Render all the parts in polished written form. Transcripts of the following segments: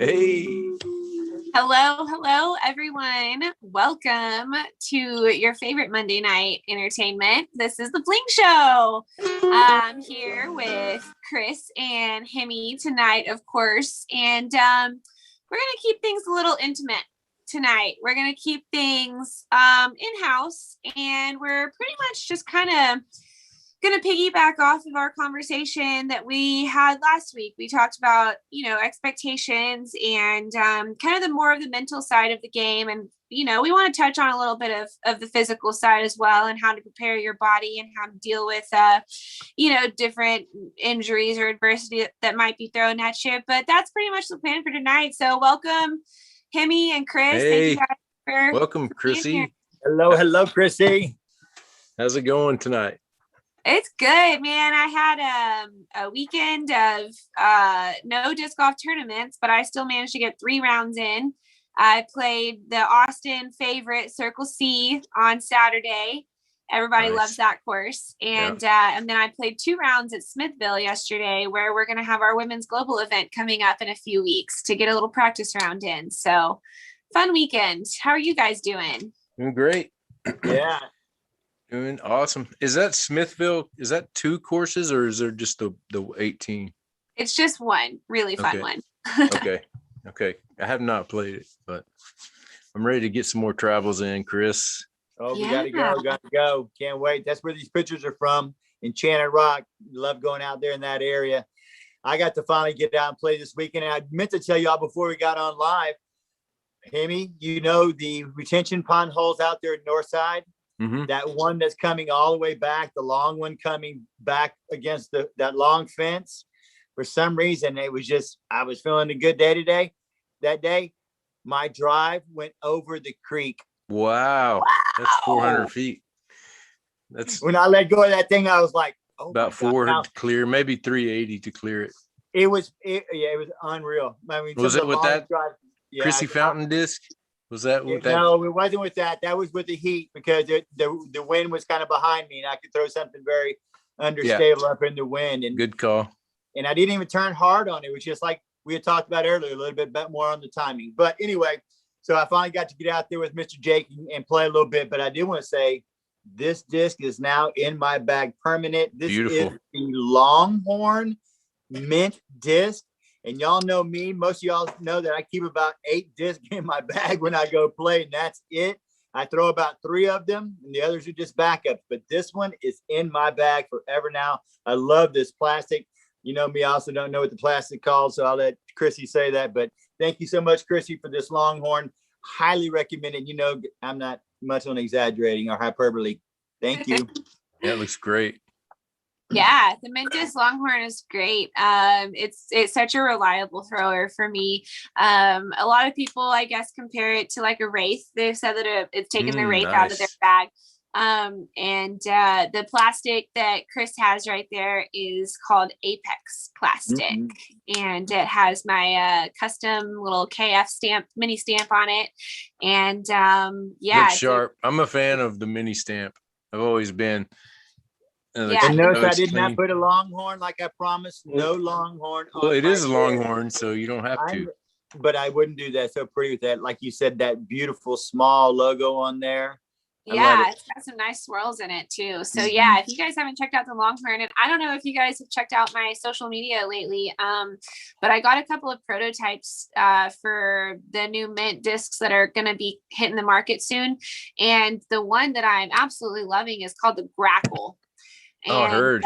Hey. Hello, everyone. Welcome to your favorite Monday night entertainment. This is the Bling Show. I'm here with Chris and Hemi tonight, of course, and we're going to keep things a little intimate tonight. We're going to keep things in-house, and we're pretty much just kind of going to piggyback off of our conversation that we had last week. We talked about, expectations and kind of the more of the mental side of the game. And, we want to touch on a little bit of the physical side as well, and how to prepare your body and how to deal with, different injuries or adversity that might be thrown at you. But that's pretty much the plan for tonight. So welcome, Hemi and Chris. Hey, thank you guys for welcome, being here. Chrissy. Hello, Chrissy. How's it going tonight? It's good, man. I had a weekend of no disc golf tournaments, but I still managed to get 3 rounds in. I played the Austin favorite Circle C on Saturday. Everybody loves that course. And then I played 2 rounds at Smithville yesterday, where we're going to have our women's global event coming up in a few weeks to get a little practice round in. So fun weekend. How are you guys doing? Doing great. Yeah. Doing awesome. Is that Smithville? Is that 2 courses, or is there just the 18? It's just one really fun one. Okay. I have not played it, but I'm ready to get some more travels in, Chris. Oh, we gotta go. Can't wait. That's where these pictures are from, Enchanted Rock. Love going out there in that area. I got to finally get out and play this weekend. I meant to tell y'all before we got on live, Hemi, the retention pond holes out there at Northside. Mm-hmm. That one that's coming all the way back, the long one coming back against that long fence. For some reason, it was just, I was feeling a good day today. That day, my drive went over the creek. Wow. That's 400 feet. That's when I let go of that thing, I was like, oh, about 400 to clear, maybe 380 to clear it. It was unreal. I mean, was it with that Chrissy Fountain disc? Was that with that? No, it wasn't with that. That was with the heat, because the wind was kind of behind me, and I could throw something very understable up in the wind. And good call. And I didn't even turn hard on it. It was just like we had talked about earlier, a little bit more on the timing. But anyway, so I finally got to get out there with Mr. Jake and play a little bit. But I do want to say, this disc is now in my bag permanent. This Beautiful. Is the Longhorn mint disc. And y'all know me. Most of y'all know that I keep about 8 discs in my bag when I go play, and that's it. I throw about 3 of them, and the others are just backups. But this one is in my bag forever now. I love this plastic. You know me, I also don't know what the plastic called, so I'll let Chrissy say that. But thank you so much, Chrissy, for this Longhorn. Highly recommended. I'm not much on exaggerating or hyperbole. Thank you. Yeah, it looks great. Yeah, the Mintus Longhorn is great. It's such a reliable thrower for me. A lot of people, I guess, compare it to like a Wraith. They've said that it's taken the Wraith out of their bag. And the plastic that Chris has right there is called Apex plastic. Mm-hmm. And it has my custom little KF stamp, mini stamp on it. And looks sharp. I'm a fan of the mini stamp. I've always been. And notice I did not put a Longhorn like I promised. No Longhorn. Well, it is a Longhorn, so you don't have to. But I wouldn't do that. So pretty with that. Like you said, that beautiful small logo on there. Yeah, it's got some nice swirls in it too. So yeah, if you guys haven't checked out the Longhorn, and I don't know if you guys have checked out my social media lately, but I got a couple of prototypes for the new mint discs that are going to be hitting the market soon. And the one that I'm absolutely loving is called the Grackle. And, I heard.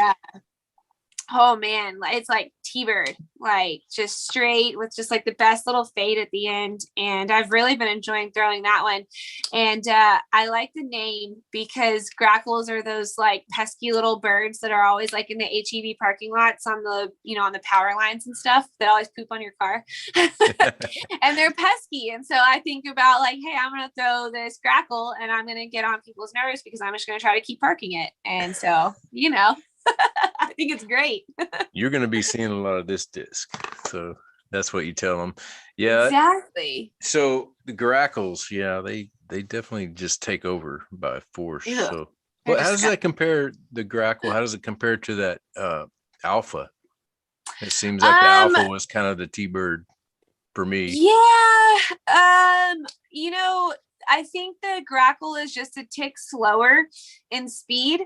Oh man, it's like T-Bird, like just straight with just like the best little fade at the end. And I've really been enjoying throwing that one. And I like the name because grackles are those like pesky little birds that are always like in the HEB parking lots on the, on the power lines and stuff that always poop on your car. And they're pesky. And so I think about like, hey, I'm going to throw this grackle and I'm going to get on people's nerves because I'm just going to try to keep parking it. And so, I think it's great. You're going to be seeing a lot of this disc. So that's what you tell them. Yeah, exactly. So the grackles, they definitely just take over by force. Yeah. So how does that compare, the grackle? How does it compare to that Alpha? It seems like the Alpha was kind of the T-Bird for me. Yeah. You know, I think the Grackle is just a tick slower in speed.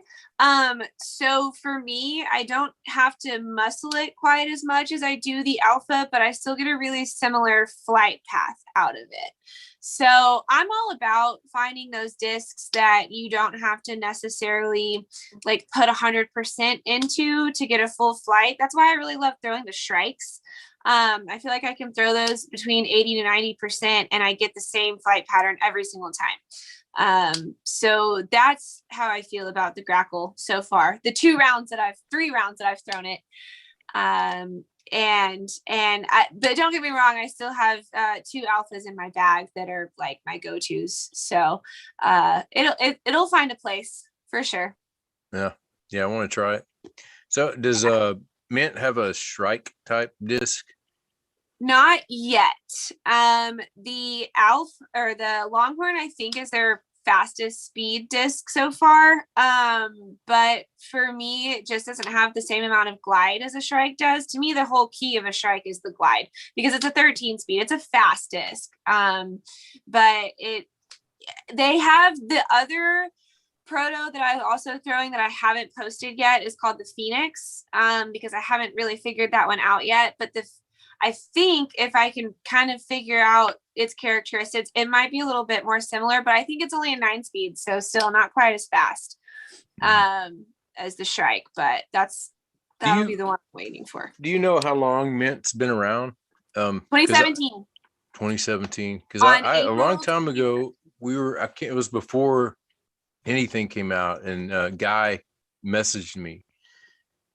So for me, I don't have to muscle it quite as much as I do the Alpha, but I still get a really similar flight path out of it. So I'm all about finding those discs that you don't have to necessarily like put 100% into to get a full flight. That's why I really love throwing the Shrikes. I feel like I can throw those between 80 to 90% and I get the same flight pattern every single time. So that's how I feel about the Grackle so far. The 3 rounds that I've thrown it. But don't get me wrong, I still have 2 Alphas in my bag that are like my go-tos. So it'll find a place for sure. Yeah. I want to try it. So does Mint have a Shrike type disc? Not yet. The Alf or the Longhorn, I think, is their fastest speed disc so far. But for me, it just doesn't have the same amount of glide as a Shrike does. To me, the whole key of a Shrike is the glide because it's a 13 speed. It's a fast disc. But they have the other proto that I'm also throwing that I haven't posted yet is called the Phoenix, because I haven't really figured that one out yet. But I think if I can kind of figure out its characteristics, it might be a little bit more similar, but I think it's only a 9 speed, so still not quite as fast as the Shrike, but that'll be the one I'm waiting for. Do you know how long Mint's been around? 2017. 2017. Because I a long time ago, it was before anything came out, and a guy messaged me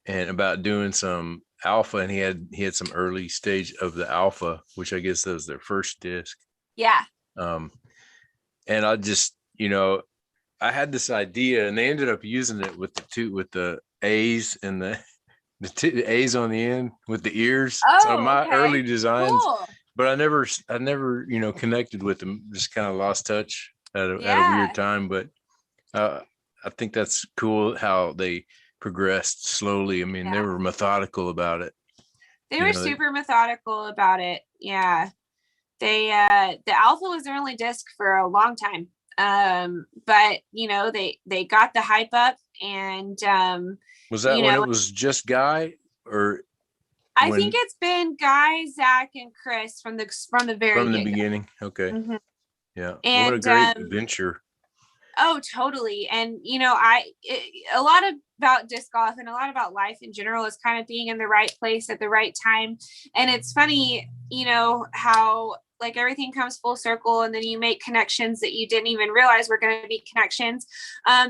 and about doing some Alpha, and he had some early stage of the Alpha, which I guess that was their first disc. Yeah. And I just, I had this idea, and they ended up using it with the A's and the A's on the end with the ears. So my early designs, cool. But I never, connected with them. Just kind of lost touch at a weird time. But I think that's cool how they progressed slowly. I mean, they were methodical about it. They were super methodical about it. Yeah. They the Alpha was their only disc for a long time. But they got the hype up, and was that when it was just Guy, or I think it's been Guy, Zach, and Chris from the beginning. Okay. Mm-hmm. Yeah. And what a great adventure. Oh, totally. And, a lot about disc golf and a lot about life in general is kind of being in the right place at the right time. And it's funny, how like everything comes full circle, and then you make connections that you didn't even realize were going to be connections.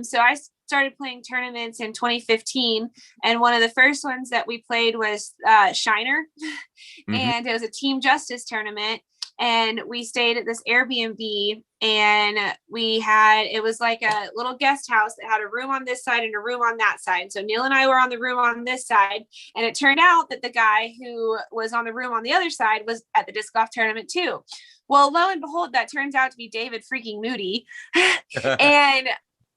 So I started playing tournaments in 2015, and one of the first ones that we played was Shiner. Mm-hmm. And it was a Team Justice tournament. And we stayed at this Airbnb, and it was like a little guest house that had a room on this side and a room on that side. So Neil and I were on the room on this side, and it turned out that the guy who was on the room on the other side was at the disc golf tournament too. Well, lo and behold, that turns out to be David freaking Moody. And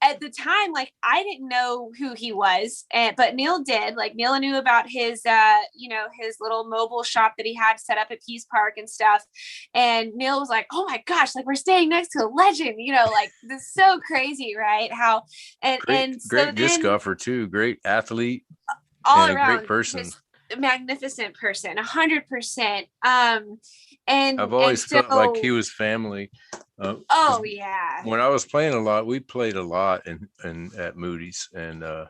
at the time, like, I didn't know who he was, but Neil did. Like, Neil knew about his, his little mobile shop that he had set up at Peace Park and stuff. And Neil was like, "Oh my gosh, like, we're staying next to a legend, like, this is so crazy, right?" How great disc golfer too, great athlete, all around, great person, magnificent person, 100%. And I've always felt like he was family. Yeah. When I was playing a lot, we played a lot and at Moody's, and I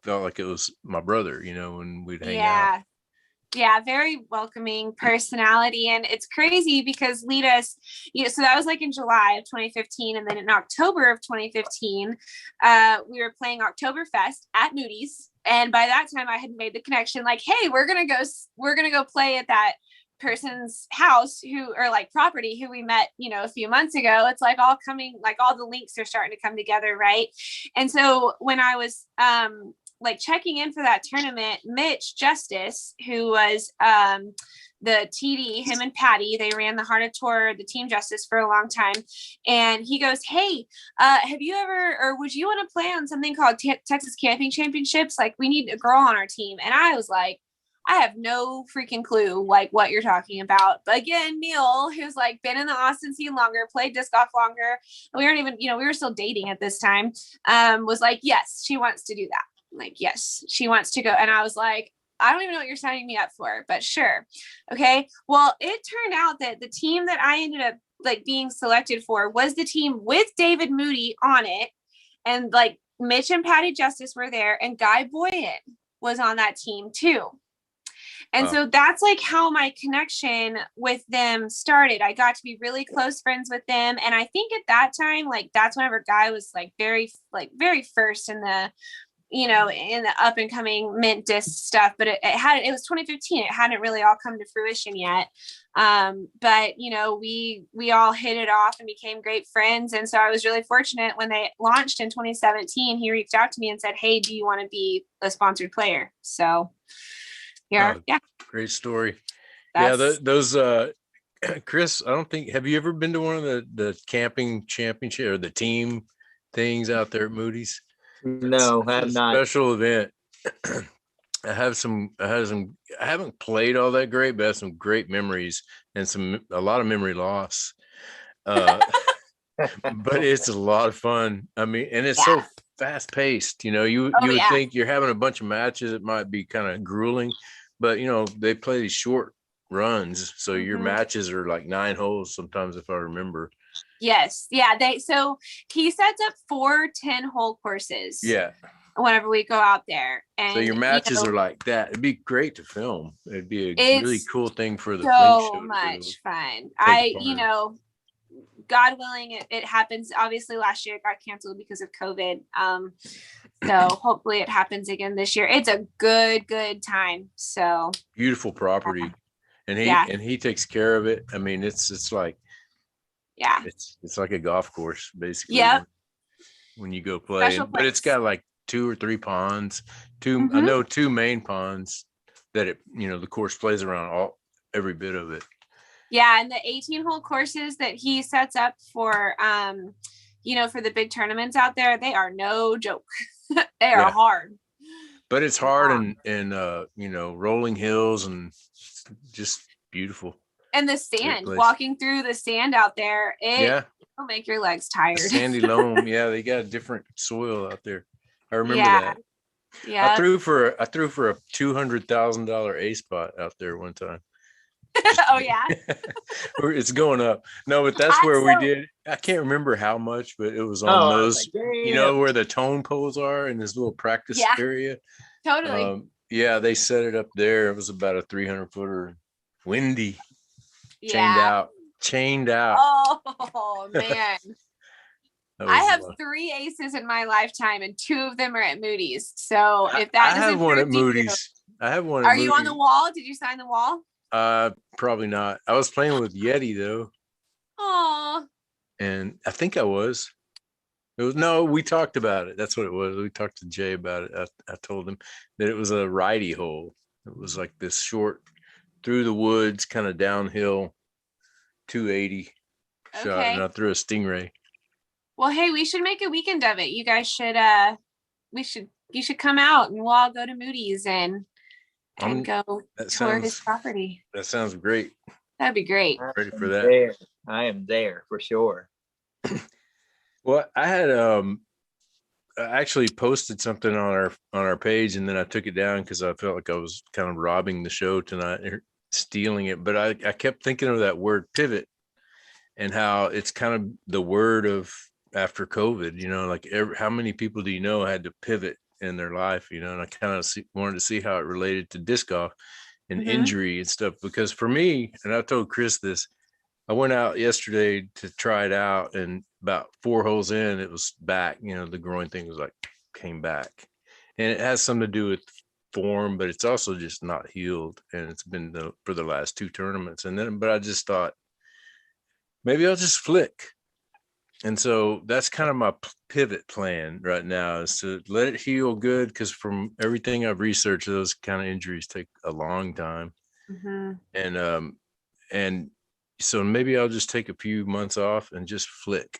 felt like it was my brother, when we'd hang out. Yeah, very welcoming personality. And it's crazy because lead us, so that was like in July of 2015. And then in October of 2015, we were playing Oktoberfest at Moody's. And by that time I had made the connection, like, hey, we're going to go play at that person's house property who we met, a few months ago. It's like all coming, like all the links are starting to come together. Right. And so when I was, checking in for that tournament, Mitch Justice, who was the TD, him and Patty, they ran the Heart of Tour, the Team Justice for a long time. And he goes, "Hey, have you ever, or would you want to play on something called Texas Camping Championships? Like, we need a girl on our team." And I was like, I have no freaking clue like what you're talking about. But again, Neil, who's like been in the Austin scene longer, played disc golf longer. We weren't even, we were still dating at this time. Was like, yes, she wants to do that. Like, yes, she wants to go. And I was like, I don't even know what you're signing me up for, but sure. Okay. Well, it turned out that the team that I ended up like being selected for was the team with David Moody on it. And like Mitch and Patty Justice were there, and Guy Boyen was on that team too. And Wow. so that's like how my connection with them started. I got to be really close friends with them. And I think at that time, like that's whenever Guy was like very first in the, in the up and coming mint disc stuff, but it was 2015. It hadn't really all come to fruition yet. But we all hit it off and became great friends. And so I was really fortunate when they launched in 2017, he reached out to me and said, hey, do you want to be a sponsored player? So yeah. Great story. Those Chris, I don't think, have you ever been to one of the camping championship or the team things out there at Moody's? No, I have not. Special event. I haven't played all that great, but I have some great memories and a lot of memory loss. But it's a lot of fun. I mean, and it's so fast paced, you would think you're having a bunch of matches. It might be kind of grueling, but they play these short runs. So your matches are like 9 holes sometimes, if I remember. Yes. Yeah. So he sets up 4 10-hole courses. Yeah. Whenever we go out there. And so your matches are like that. It'd be great to film. It'd be a really cool thing for the so much fun. God willing, it happens. Obviously last year it got canceled because of COVID. So hopefully it happens again this year. It's a good time. So beautiful property. And he takes care of it. I mean, it's like, it's like a golf course basically. Yeah. When you go play, but it's got like 2 or 3 ponds, I know 2 main ponds that the course plays around every bit of it. Yeah. And the 18-hole courses that he sets up for, for the big tournaments out there, they are no joke. They are hard. But it's hard and rolling hills and just beautiful. And the sand, walking through the sand out there, it'll make your legs tired. Sandy loam. Yeah, they got a different soil out there. I remember that. Yeah. I threw for a $200,000 A spot out there one time. Oh yeah. It's going up. No, but that's where we did. I can't remember how much, but it was on those, where the tone poles are in this little practice area. Totally. They set it up there. It was about a 300-footer, windy, chained out. Oh man. I have 3 aces in my lifetime, and 2 of them are at Moody's. So if that doesn't, I have one at Moody's. I have one. Are you on the wall? Did you sign the wall? Probably not. I was playing with Yeti though. Oh. And I think I was. We talked about it. That's what it was. We talked to Jay about it. I told him that it was a righty hole. It was like this short through the woods, kind of downhill, 280 shot, and I threw a Stingray. Well, hey, we should make a weekend of it. You guys should you should come out and we'll all go to Moody's and go tour his property. That sounds great. That'd be great. Ready for that. I am there for sure. Well, I had I actually posted something on our page, and then I took it down because I felt like I was kind of robbing the show tonight or stealing it. But I kept thinking of that word pivot and how it's kind of the word of after COVID, like how many people do you know had to pivot in their life, and I kind of wanted to see how it related to disc golf and injury and stuff. Because for me, and I told Chris this, I went out yesterday to try it out, and about 4 holes in, it was back. The groin thing was like came back, and it has something to do with form, but it's also just not healed, and it's been for the last 2 tournaments. But I just thought maybe I'll just flick. And so that's kind of my pivot plan right now, is to let it heal good. Because from everything I've researched, those kind of injuries take a long time. And so maybe I'll just take a few months off and just flick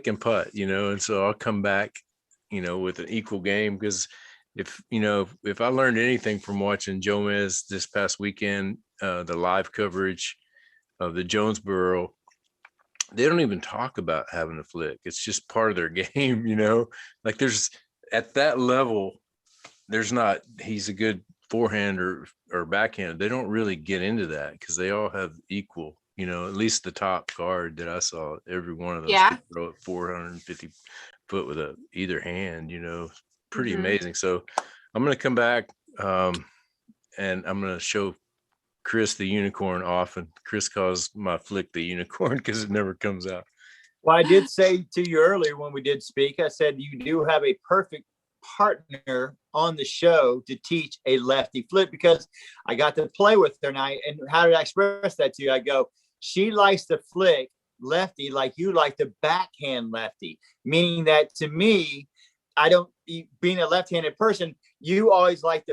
and putt, and so I'll come back, with an equal game. Because if I learned anything from watching Jomez this past weekend, the live coverage of the Jonesboro, they don't even talk about having a flick. It's just part of their game, like there's at that level, there's not, he's a good forehand or backhand. They don't really get into that because they all have equal, at least the top guard that I saw, every one of those could throw it 450 foot with either hand, pretty amazing. So I'm going to come back and I'm going to show Chris the unicorn off, and Chris calls my flick the unicorn because it never comes out. Well, I did say to you earlier when we did speak, I said you do have a perfect partner on the show to teach a lefty flick, because I got to play with her, and how did I express that to you? I go, she likes to flick lefty like you like to backhand lefty, meaning that to me, being a left-handed person, you always like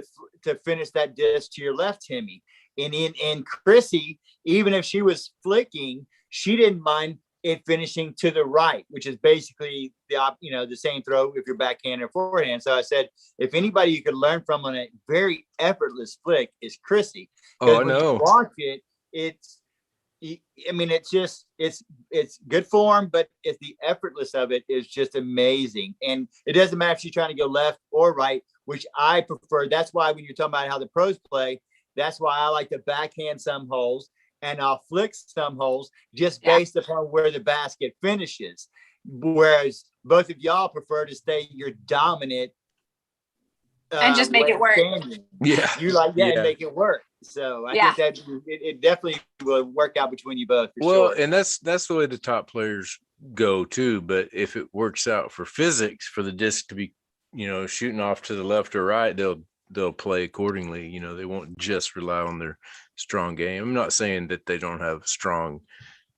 to finish that disc to your left hemi. And in Chrissy, even if she was flicking, she didn't mind it finishing to the right, which is basically the same throw if you're backhand or forehand. So I said, if anybody you could learn from on a very effortless flick is Chrissy. Oh, I know. Watch it. It's good form, but it's the effortless of it is just amazing. And it doesn't matter if she's trying to go left or right, which I prefer. That's why when you're talking about how the pros play, that's why I like to backhand some holes and I'll flick some holes just based upon where the basket finishes. Whereas both of y'all prefer to stay your dominant and just make it work. Yeah. You like that and make it work. So I think that it definitely will work out between you both. Well, and that's the way the top players go too. But if it works out for physics, for the disc to be, shooting off to the left or right, they'll play accordingly. They won't just rely on their strong game. I'm not saying that they don't have strong,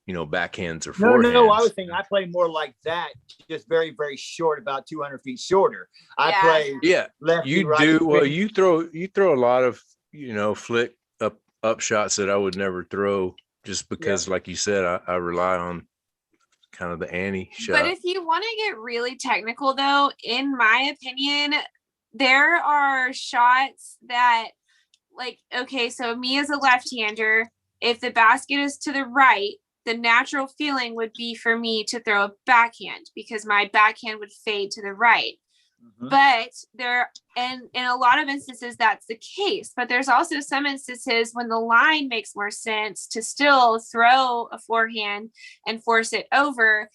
backhands or forehands. No, I was saying I play more like that, just very, very short, about 200 feet shorter. I play lefty, you right, do well. You throw a lot of flick up shots that I would never throw, just because, like you said, I rely on kind of the Annie shot. But if you want to get really technical, though, in my opinion, there are shots that, like, okay, so me as a left-hander, if the basket is to the right, the natural feeling would be for me to throw a backhand because my backhand would fade to the right. Mm-hmm. But in a lot of instances, that's the case. But there's also some instances when the line makes more sense to still throw a forehand and force it over,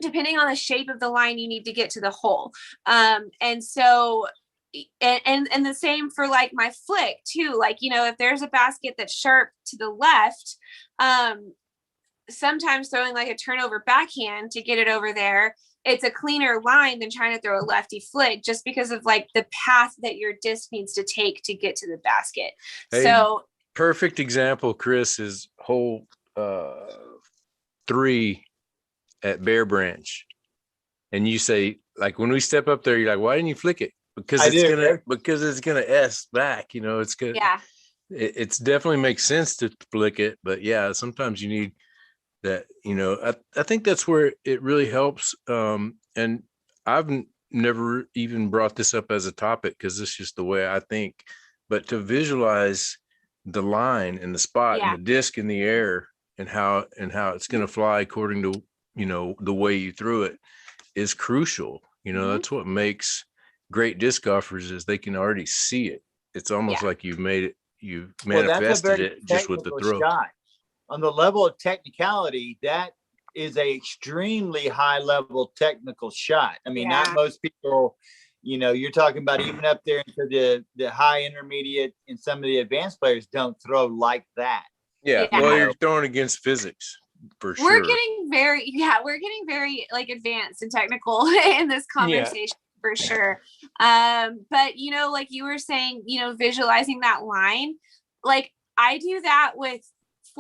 depending on the shape of the line you need to get to the hole. And so, and the same for like my flick too. Like, if there's a basket that's sharp to the left, sometimes throwing like a turnover backhand to get it over there, it's a cleaner line than trying to throw a lefty flick, just because of like the path that your disc needs to take to get to the basket. Hey, so perfect example, Chris, is hole 3 at Bear Branch. And you say, like, when we step up there, you're like, why didn't you flick it? Because it's gonna S back, it's good. Yeah. It's definitely makes sense to flick it, but sometimes you need that, I think that's where it really helps. And I've never even brought this up as a topic because it's just the way I think, but to visualize the line and the spot and the disc in the air and how it's going to fly according to, the way you threw it is crucial. That's what makes great disc golfers, is they can already see it. It's almost like you've manifested it just with the throw. Shot. On the level of technicality, that is a extremely high level technical shot. I mean, not most people, you're talking about even up there into the high intermediate, and some of the advanced players don't throw like that. Yeah. Well, you're throwing against physics for sure. We're getting very like advanced and technical in this conversation for sure. But like you were saying, visualizing that line, like I do that with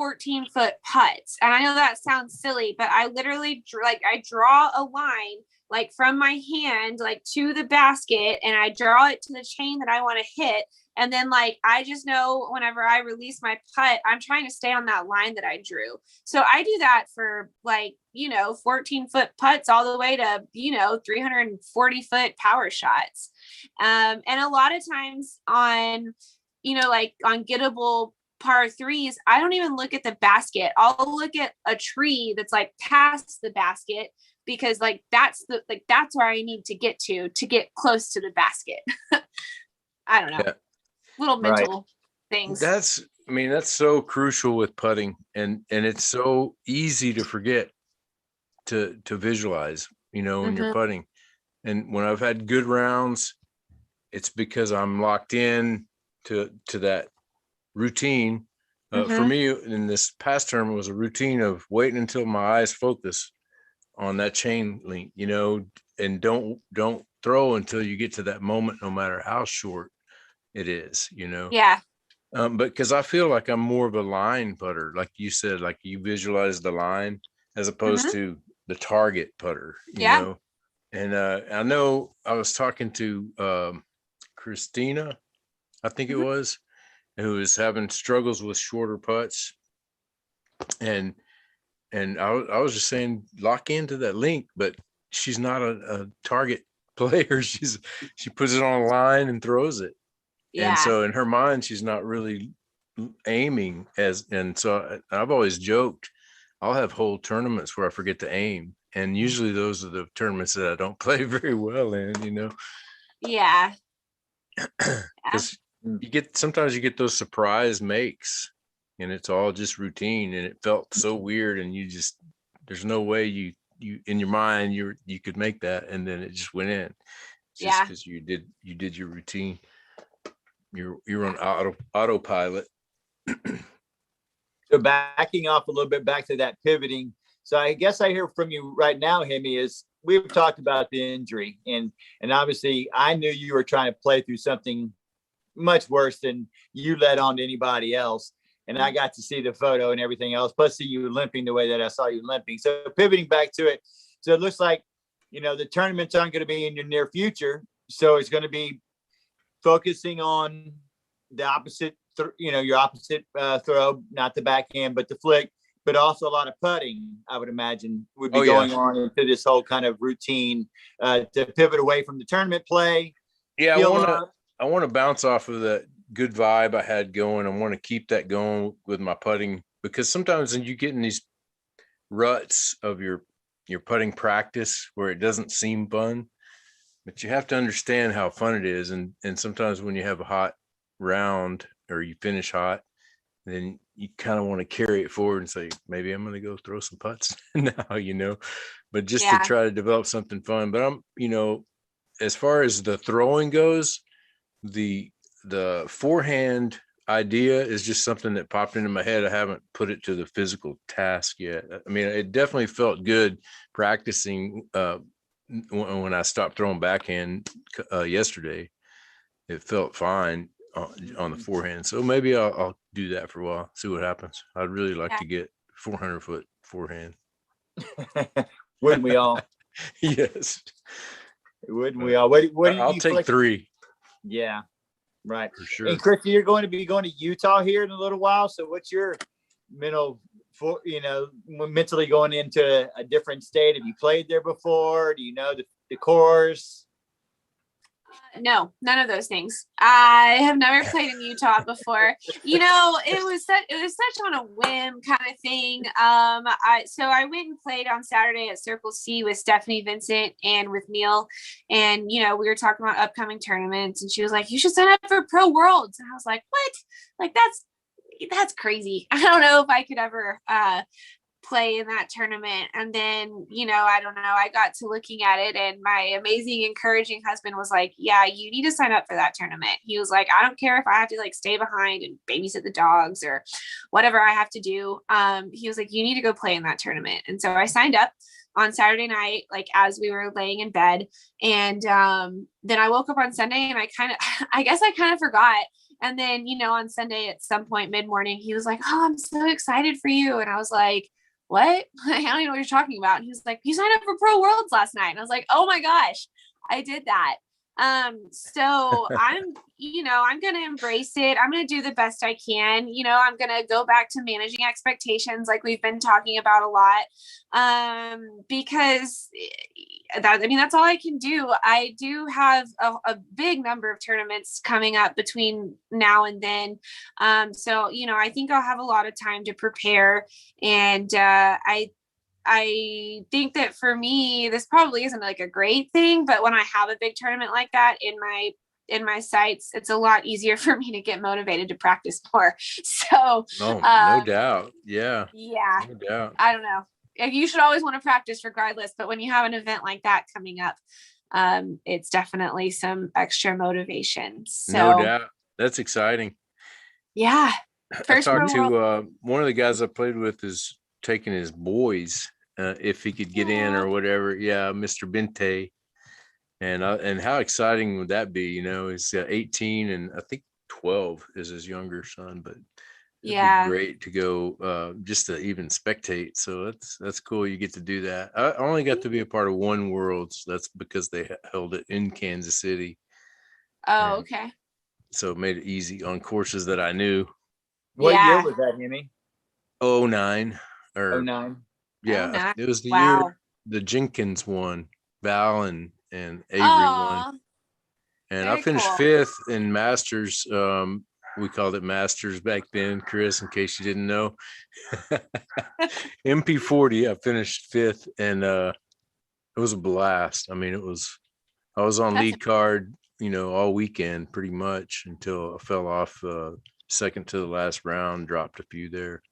14-foot putts. And I know that sounds silly, but I literally I draw a line like from my hand, like to the basket, and I draw it to the chain that I want to hit. And then like, I just know whenever I release my putt, I'm trying to stay on that line that I drew. So I do that for like, 14-foot putts all the way to, 340-foot power shots. And a lot of times on, like on gettable par threes, I don't even look at the basket. I'll look at a tree that's like past the basket, because like that's where I need to get close to the basket. I don't know. Yeah. Little mental things. That's so crucial with putting, and it's so easy to forget to visualize, when you're putting. And when I've had good rounds, it's because I'm locked in to that routine. For me, in this past term, it was a routine of waiting until my eyes focus on that chain link, and don't throw until you get to that moment, no matter how short it is, Yeah. But because I feel like I'm more of a line putter, like you said, like you visualize the line as opposed to the target putter, you know. And I know I was talking to Christina, I think it was, who was having struggles with shorter putts, and I was just saying, lock into that link, but she's not a target player. She puts it on a line and throws it. Yeah. And so in her mind, she's not really aiming and so I've always joked, I'll have whole tournaments where I forget to aim. And usually those are the tournaments that I don't play very well in, Yeah. Because sometimes you get those surprise makes, and it's all just routine, and it felt so weird, and there's no way you in your mind you could make that, and then it just went in just because you did your routine. You're on autopilot. So backing off a little bit back to that pivoting. So I guess I hear from you right now, Hemi, is we've talked about the injury, and obviously I knew you were trying to play through something much worse than you let on to anybody else. And I got to see the photo and everything else, plus see you limping the way that I saw you limping. So pivoting back to it. So it looks like, the tournaments aren't going to be in your near future. So it's going to be focusing on the opposite, your opposite throw, not the backhand, but the flick, but also a lot of putting, I would imagine, would be going on into this whole kind of routine to pivot away from the tournament play. Yeah, I want to bounce off of that good vibe I had going. I want to keep that going with my putting, because sometimes when you get in these ruts of your putting practice where it doesn't seem fun, but you have to understand how fun it is. And sometimes when you have a hot round or you finish hot, then you kind of want to carry it forward and say, maybe I'm going to go throw some putts now, but just to try to develop something fun. But I'm, as far as the throwing goes, the forehand idea is just something that popped into my head. I haven't put it to the physical task yet. I mean, it definitely felt good practicing when I stopped throwing backhand yesterday. It felt fine on the forehand. So maybe I'll do that for a while, see what happens. I'd really like to get 400-foot forehand. Wouldn't we all? Yes. Wouldn't we all? What I'll take 3. Yeah, right. For sure. And Chris, you're going to be going to Utah here in a little while. So what's your mentally going into a different state? Have you played there before? Do you know the course? No, none of those things. I have never played in Utah before. It was such on a whim kind of thing. So I went and played on Saturday at Circle C with Stephanie Vincent and with Neil, and we were talking about upcoming tournaments, and she was like, "You should sign up for Pro Worlds," and I was like, "What? Like that's crazy. I don't know if I could ever play in that tournament." And then, I don't know, I got to looking at it, and my amazing, encouraging husband was like, "Yeah, you need to sign up for that tournament." He was like, "I don't care if I have to like stay behind and babysit the dogs or whatever I have to do." He was like, "You need to go play in that tournament." And so I signed up on Saturday night, like as we were laying in bed. And then I woke up on Sunday, and I guess I kind of forgot. And then, on Sunday at some point mid-morning, he was like, "Oh, I'm so excited for you." And I was like, "What?" I don't even know what you're talking about. And he was like, "You signed up for Pro Worlds last night." And I was like, "Oh my gosh, I did that." So I'm going to embrace it. I'm going to do the best I can. I'm going to go back to managing expectations like we've been talking about a lot. Because that's all I can do. I do have a big number of tournaments coming up between now and then. So, I think I'll have a lot of time to prepare. And, I think that for me, this probably isn't like a great thing, but when I have a big tournament like that in my sights, it's a lot easier for me to get motivated to practice more. So, no doubt. Yeah. Yeah. No doubt. I don't know. You should always want to practice regardless, but when you have an event like that coming up, it's definitely some extra motivation. So, no doubt. That's exciting. Yeah. I talked to one of the guys I played with is taking his boys if he could get in or whatever. Yeah, Mr. Bente. And how exciting would that be? He's 18 and I think 12 is his younger son, but it'd be great to go just to even spectate. So that's cool. You get to do that. I only got to be a part of one Worlds. That's because they held it in Kansas City. Oh, okay. So it made it easy on courses that I knew. What year was that, Hemi? 09 or 09. Yeah, 09. it was the year the Jenkins won, Val and Avery won. And I finished 5th in Masters. We called it Masters back then, Chris, in case you didn't know. MP40, I finished 5th, and it was a blast. I mean, I was on lead card, all weekend pretty much until I fell off second to the last round, dropped a few there.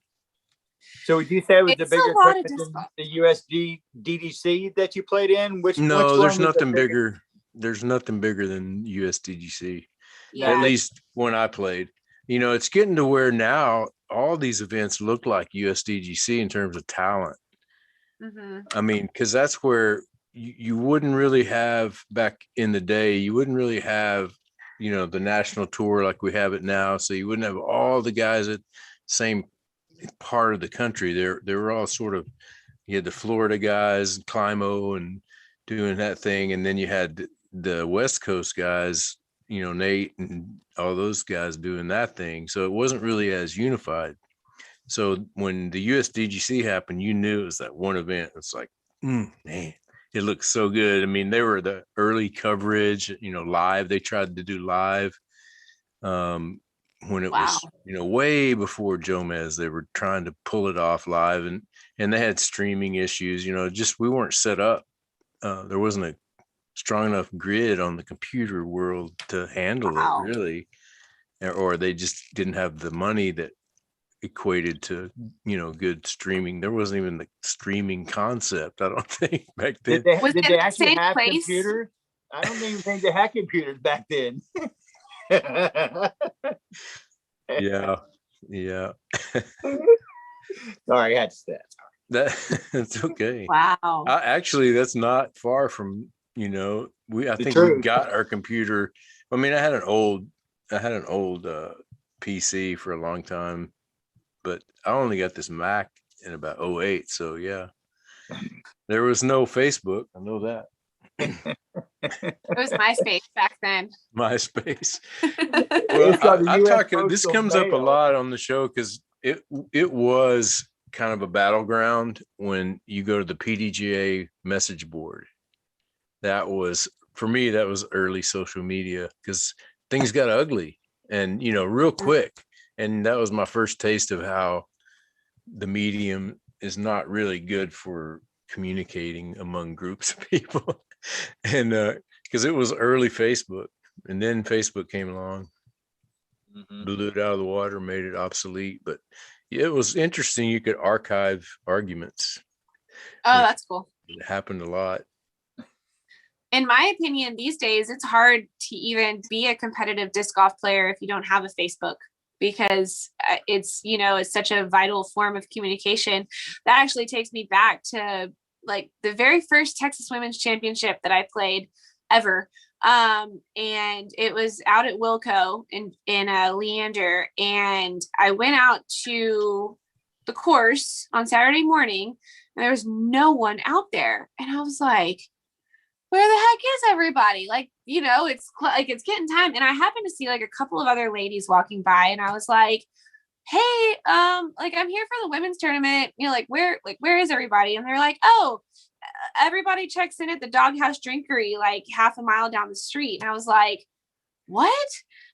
So would you say it was the bigger tournament than the USD DDC that you played in? No, there's nothing bigger. There's nothing bigger than USDGC. Yeah. At least when I played. It's getting to where now all these events look like USDGC in terms of talent. Mm-hmm. I mean, because that's where you wouldn't really have back in the day. You wouldn't really have, the national tour like we have it now. So you wouldn't have all the guys at same part of the country. They were all sort of, you had the Florida guys, Climo and doing that thing, and then you had the West Coast guys, Nate and all those guys doing that thing. So it wasn't really as unified. So when the USDGC happened, you knew it was that one event. It's like, man, it looks so good. I mean, they were the early coverage, live. They tried to do live. When it was, way before Jomez, they were trying to pull it off live, and they had streaming issues, just we weren't set up. There wasn't a strong enough grid on the computer world to handle it really, or they just didn't have the money that equated to, good streaming. There wasn't even the streaming concept, I don't think, back then. Did they actually have computers? I don't even think they had computers back then. Yeah. Sorry, I had to say that's okay. Wow. Actually, that's not far from, I think we got our computer. I mean, I had an old PC for a long time, but I only got this Mac in about 08. So yeah, there was no Facebook. I know that. It was MySpace back then. MySpace. Well, this comes up a lot on the show because it was kind of a battleground when you go to the PDGA message board. That was, for me, that was early social media because things got ugly and, real quick. And that was my first taste of how the medium is not really good for communicating among groups of people. And because it was early Facebook, and then Facebook came along, blew it out of the water, made it obsolete. But it was interesting. You could archive arguments. Oh, that's cool. It happened a lot. In my opinion, these days, it's hard to even be a competitive disc golf player if you don't have a Facebook, because it's, it's such a vital form of communication. That actually takes me back to like the very first Texas Women's Championship that I played ever. And it was out at Wilco in Leander, and I went out to the course on Saturday morning, and there was no one out there, and I was like, where the heck is everybody? Like, it's getting time. And I happened to see like a couple of other ladies walking by, and I was like, hey, like, I'm here for the women's tournament, like where is everybody? And they're like, oh, everybody checks in at the Doghouse Drinkery like half a mile down the street. And I was like, what?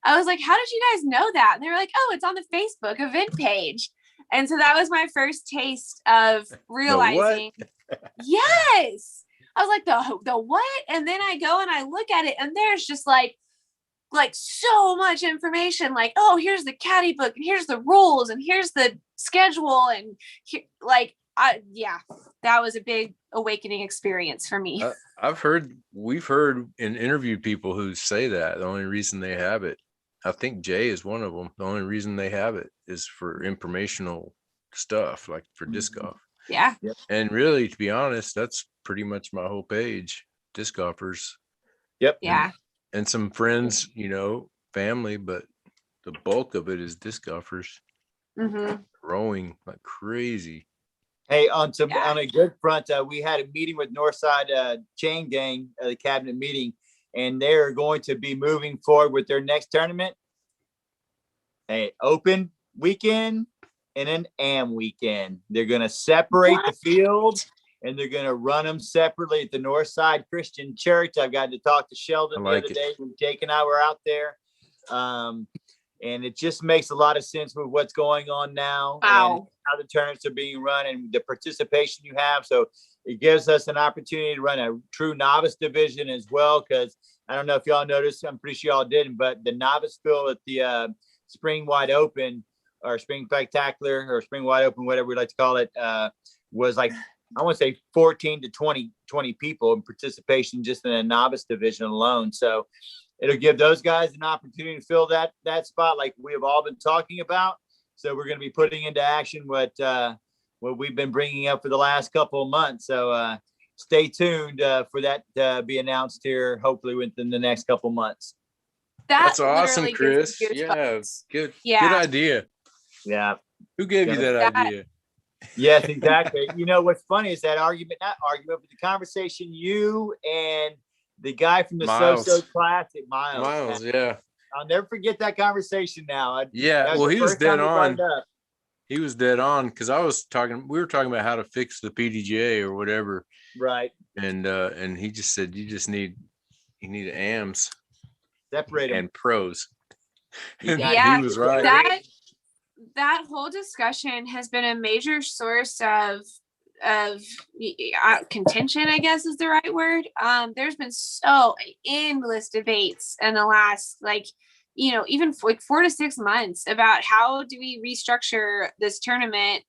I was like, how did you guys know that? And they were like, oh, it's on the Facebook event page. And so that was my first taste of realizing, yes. I was like, the what? And then I go and I look at it, and there's just like so much information. Like, oh, here's the caddy book, and here's the rules, and here's the schedule, and that was a big awakening experience for me. We've heard and interviewed people who say that the only reason they have it, I think Jay is one of them. The only reason they have it is for informational stuff, like for disc golf. Yeah. And really, to be honest, that's pretty much my whole page. Disc golfers. Yep. Yeah. And some friends, family, but the bulk of it is disc golfers. Mm-hmm. Growing like crazy. Hey, on a good front, we had a meeting with Northside Chain Gang, the cabinet meeting, and they're going to be moving forward with their next tournament. An open weekend and an AM weekend. They're going to separate the field, and they're going to run them separately at the Northside Christian Church. I've got to talk to Sheldon the other day when Jake and I were out there. And it just makes a lot of sense with what's going on now. Wow. And how the tournaments are being run and the participation you have. So it gives us an opportunity to run a true novice division as well. Because I don't know if y'all noticed, I'm pretty sure y'all didn't, but the novice field at the Spring Wide Open or Spring Spectacular or Spring Wide Open, whatever we like to call it, was like, I want to say 14 to 20 people in participation just in a novice division alone. So it'll give those guys an opportunity to fill that spot like we have all been talking about. So we're going to be putting into action what we've been bringing up for the last couple of months. So stay tuned for that to be announced here, hopefully within the next couple of months. That's awesome, Chris. Yeah, good idea. Yeah. Who gave you that idea? Yes, exactly. What's funny is that not argument, but the conversation you and the guy from the So Classic, Miles. Yeah. I'll never forget that conversation now. Well, he was dead on. He was dead on because we were talking about how to fix the PDGA or whatever. Right. And he just said, you need AMs. Separate them. And pros. And he was right. That whole discussion has been a major source of contention, I guess is the right word. There's been so endless debates in the last even 4 to 6 months about how do we restructure this tournament,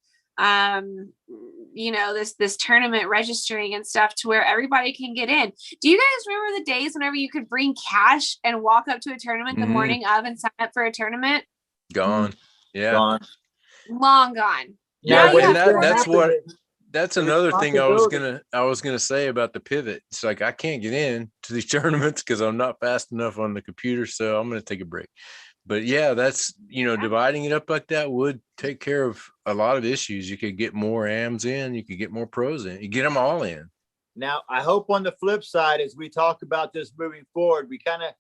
this tournament registering and stuff to where everybody can get in. Do you guys remember the days whenever you could bring cash and walk up to a tournament the morning of and sign up for a tournament? Gone. Yeah. Gone. Long gone. Yeah, that's another thing I was gonna say about the pivot. It's like I can't get in to these tournaments because I'm not fast enough on the computer, so I'm gonna take a break. But yeah, that's dividing it up like that would take care of a lot of issues. You could get more AMs in, you could get more pros in, you get them all in. Now, I hope on the flip side, as we talk about this moving forward, we kind of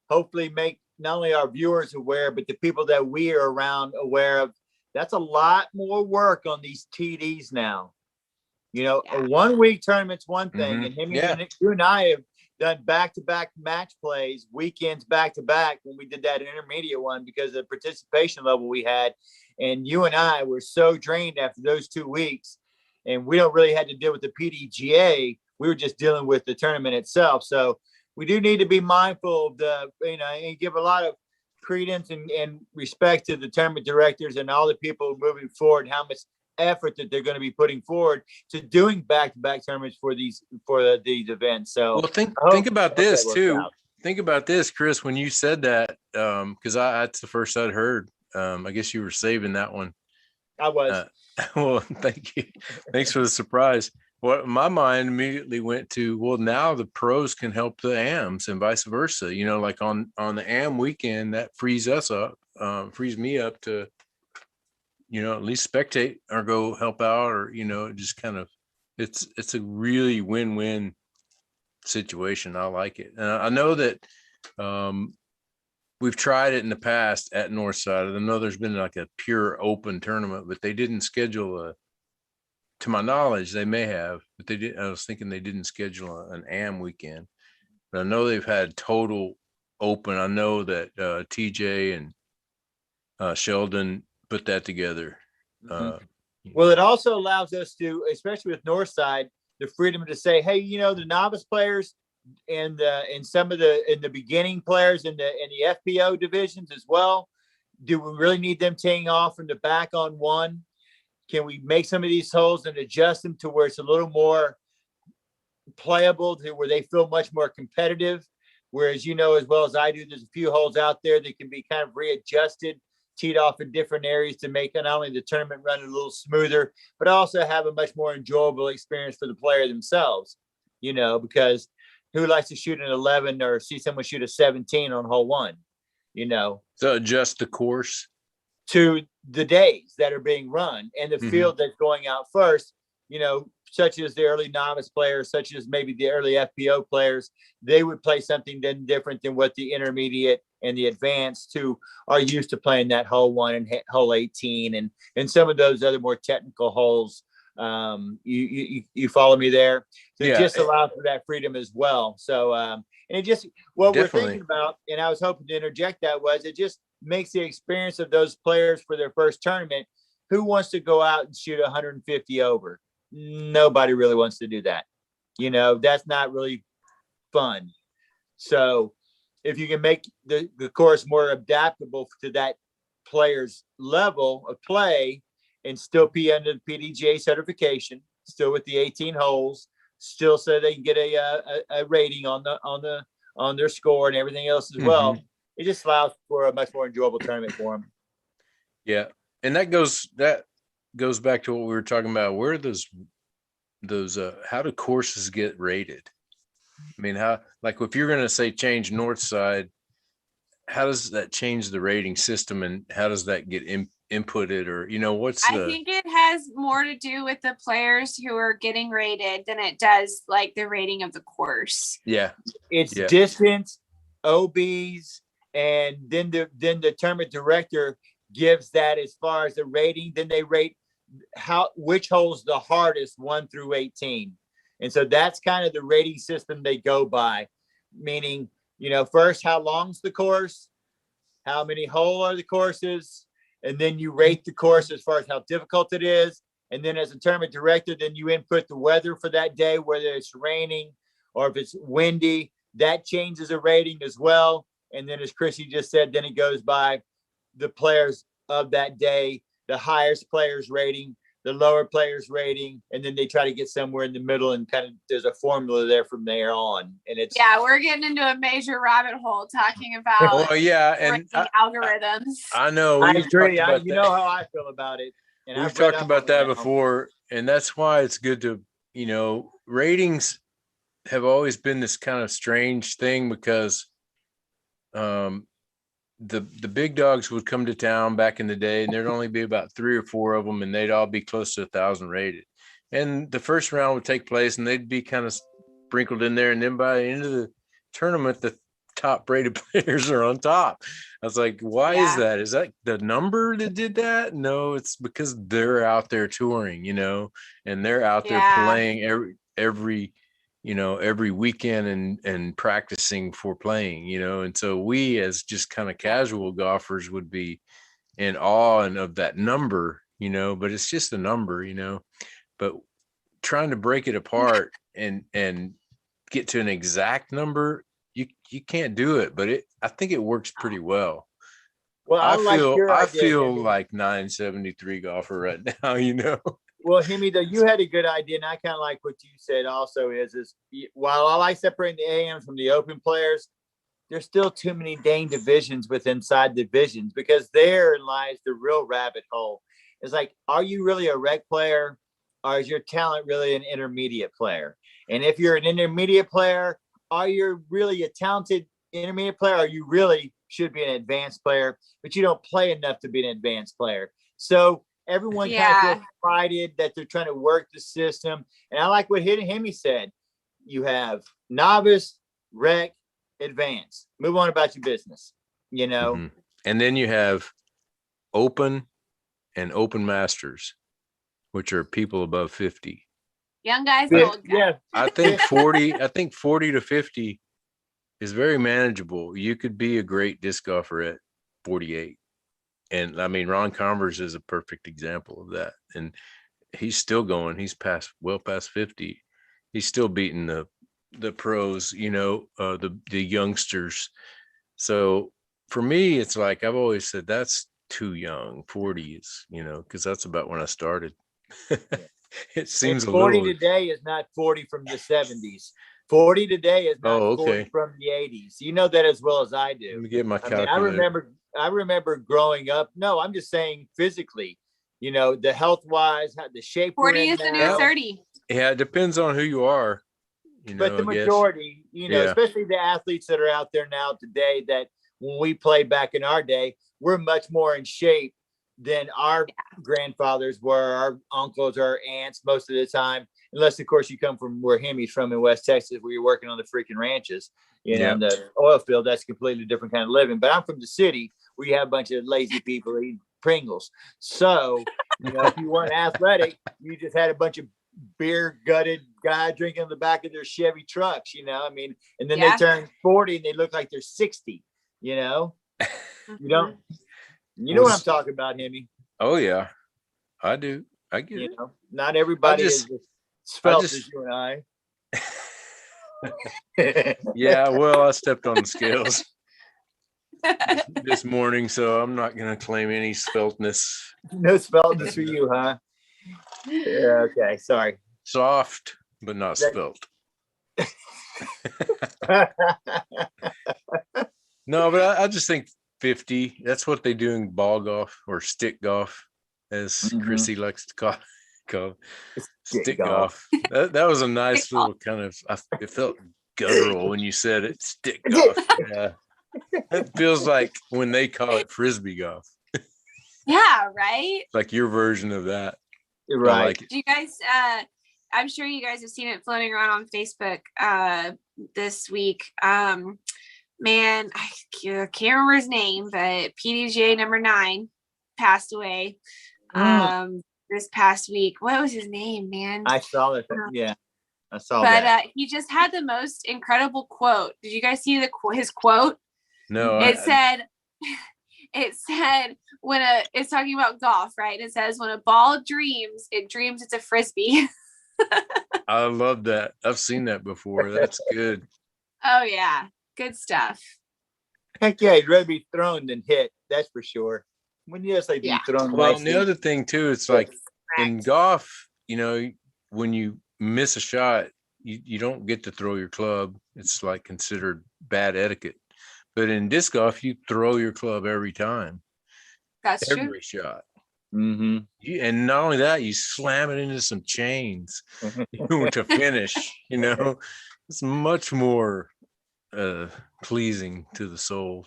hopefully make not only our viewers aware, but the people that we are around aware of. That's a lot more work on these TDs now. A 1 week tournament's one thing, and you and I have done back-to-back match plays, weekends back-to-back when we did that intermediate one because of the participation level we had. And you and I were so drained after those 2 weeks, and we don't really had to deal with the PDGA. We were just dealing with the tournament itself. So we do need to be mindful of and give a lot of credence and respect to the tournament directors and all the people moving forward, how much effort that they're going to be putting forward to doing back-to-back tournaments for these events. So think about this too. Think about this, Chris, when you said that, because that's the first I'd heard. I guess you were saving that one. I was. Well, thank you. Thanks for the surprise. what my mind immediately went to, well, now the pros can help the AMs and vice versa. You know, like on the AM weekend, that frees me up to, you know, at least spectate or go help out, or, you know, just kind of, it's a really win-win situation. I like it. And I know that we've tried it in the past at Northside. I know there's been like a pure open tournament, but they didn't schedule to my knowledge, they may have, but they did. I was thinking they didn't schedule an AM weekend, but I know they've had total open. I know that TJ and Sheldon put that together. Well, it also allows us to, especially with Northside, the freedom to say, hey, you know, the novice players and some of the beginning players in the FPO divisions as well, do we really need them teeing off from the back on one? Can we make some of these holes and adjust them to where it's a little more playable, to where they feel much more competitive? Whereas, you know, as well as I do, there's a few holes out there that can be kind of readjusted, teed off in different areas to make not only the tournament run a little smoother, but also have a much more enjoyable experience for the player themselves, you know, because who likes to shoot an 11 or see someone shoot a 17 on hole one, you know? So adjust the course to the days that are being run and the field that's going out first, you know, such as the early novice players, such as maybe the early FPO players, they would play something then different than what the intermediate and the advanced who are used to playing that hole one and hole 18 and some of those other more technical holes. You follow me there? So it just allows for that freedom as well. So, and it just, what we're thinking about, and I was hoping to interject that, was it just makes the experience of those players for their first tournament. Who wants to go out and shoot 150 over? Nobody really wants to do that. You know, that's not really fun. So if you can make the course more adaptable to that player's level of play and still be under the PDGA certification, still with the 18 holes, still so they can get a rating on their score and everything else as well. It just allows for a much more enjoyable tournament for them. Yeah. And that goes back to what we were talking about. Where those how do courses get rated? I mean, how, like, if you're going to say change Northside, how does that change the rating system, and how does that get inputted, or, you know, I think it has more to do with the players who are getting rated than it does like the rating of the course. Yeah. It's distance, OBs, and then the tournament director gives that as far as the rating. Then they rate which hole's the hardest, 1 through 18. And so that's kind of the rating system they go by, meaning, you know, first, how long's the course? How many hole are the courses? And then you rate the course as far as how difficult it is. And then as a tournament director, then you input the weather for that day, whether it's raining or if it's windy, that changes a rating as well. And then, as Chrissy just said, then it goes by the players of that day, the highest players rating, the lower players rating, and then they try to get somewhere in the middle, and kind of there's a formula there from there on. And it's we're getting into a major rabbit hole talking about and algorithms. I know. I agree. You know how I feel about it. And we've talked about that before, and that's why it's good to, you know, ratings have always been this kind of strange thing, because the big dogs would come to town back in the day, and there'd only be about 3 or 4 of them, and they'd all be close to 1,000 rated. And the first round would take place, and they'd be kind of sprinkled in there. And then by the end of the tournament, the top rated players are on top. I was like, why is that? Is that the number that did that? No, it's because they're out there touring, you know, and they're out there playing every you know, every weekend and practicing for playing, you know. And so we, as just kind of casual golfers, would be in awe and of that number, you know, but it's just a number, you know. But trying to break it apart and get to an exact number, you can't do it, but I think it works pretty well. Well, I feel like 973 golfer right now, you know. Well, Hemi, though, you had a good idea, and I kind of like what you said also is while I like separating the AMs from the open players, there's still too many dang divisions inside divisions, because there lies the real rabbit hole. It's like, are you really a rec player or is your talent really an intermediate player? And if you're an intermediate player, are you really a talented intermediate player, or you really should be an advanced player, but you don't play enough to be an advanced player? So everyone kind of feels excited that they're trying to work the system. And I like what Hemi said. You have novice, rec, advanced. Move on about your business, you know. Mhm. And then you have open and open masters, which are people above 50. Young guys, Yeah, old guys. yeah. I think 40 to 50 is very manageable. You could be a great disc golfer at 48. And I mean, Ron Converse is a perfect example of that. And he's still going. He's well past 50. He's still beating the pros, you know, the youngsters. So for me, it's like I've always said that's too young. 40 is, you know, because that's about when I started. It seems And a 40 little. today is not 40 from the 70s. 40 today is not Oh, 40 okay. from the 80s. You know that as well as I do. Let me get my I mean, calculator. I remember growing up. No, I'm just saying physically, you know, the health wise, the shape. 40 is the new now. 30. Yeah, it depends on who you are. You know, But the I guess. majority, you know, Yeah. especially the athletes that are out there now today, that when we played back in our day, we're much more in shape than our grandfathers were, our uncles or aunts most of the time. Unless, of course, you come from where Hemi's from in West Texas, where you're working on the freaking ranches, you know, Yep. in the oil field. That's a completely different kind of living. But I'm from the city where you have a bunch of lazy people eating Pringles. So, you know, if you weren't athletic, you just had a bunch of beer gutted guy drinking in the back of their Chevy trucks, you know. I mean, and then they turn 40 and they look like they're 60, you know. You don't, you know what I'm talking about, Hemi. Oh yeah, I do. I get You it. know, not everybody is as svelte as you and I. Yeah, well, I stepped on the scales this morning, so I'm not going to claim any svelteness. No sveltness for you, huh? Yeah, okay, sorry. Soft, but not svelte. No, but I just think 50. That's what they do in ball golf or stick golf, as Chrissy likes to call stick golf. That was a nice little kind of. It felt guttural when you said it. Stick golf. Yeah, it feels like when they call it frisbee golf. Yeah, right. Like your version of that. Right. Like Do you guys? I'm sure you guys have seen it floating around on Facebook this week. Man, I can't remember his name, but PDGA number 9 passed away this past week. What was his name, man? I saw it. Yeah, I saw but, that. But he just had the most incredible quote. Did you guys see his quote? No. It said when it's talking about golf, right? It says when a ball dreams, it dreams it's a frisbee. I love that. I've seen that before. That's good. Oh yeah, good stuff. Heck yeah, he'd rather be thrown than hit. That's for sure. When you say be thrown, well, and the other thing too, it's like in golf, you know, when you miss a shot, you don't get to throw your club. It's like considered bad etiquette. But in disc golf, you throw your club every time. That's every true. Shot. Mm-hmm. And not only that, you slam it into some chains to finish. You know, it's much more pleasing to the soul.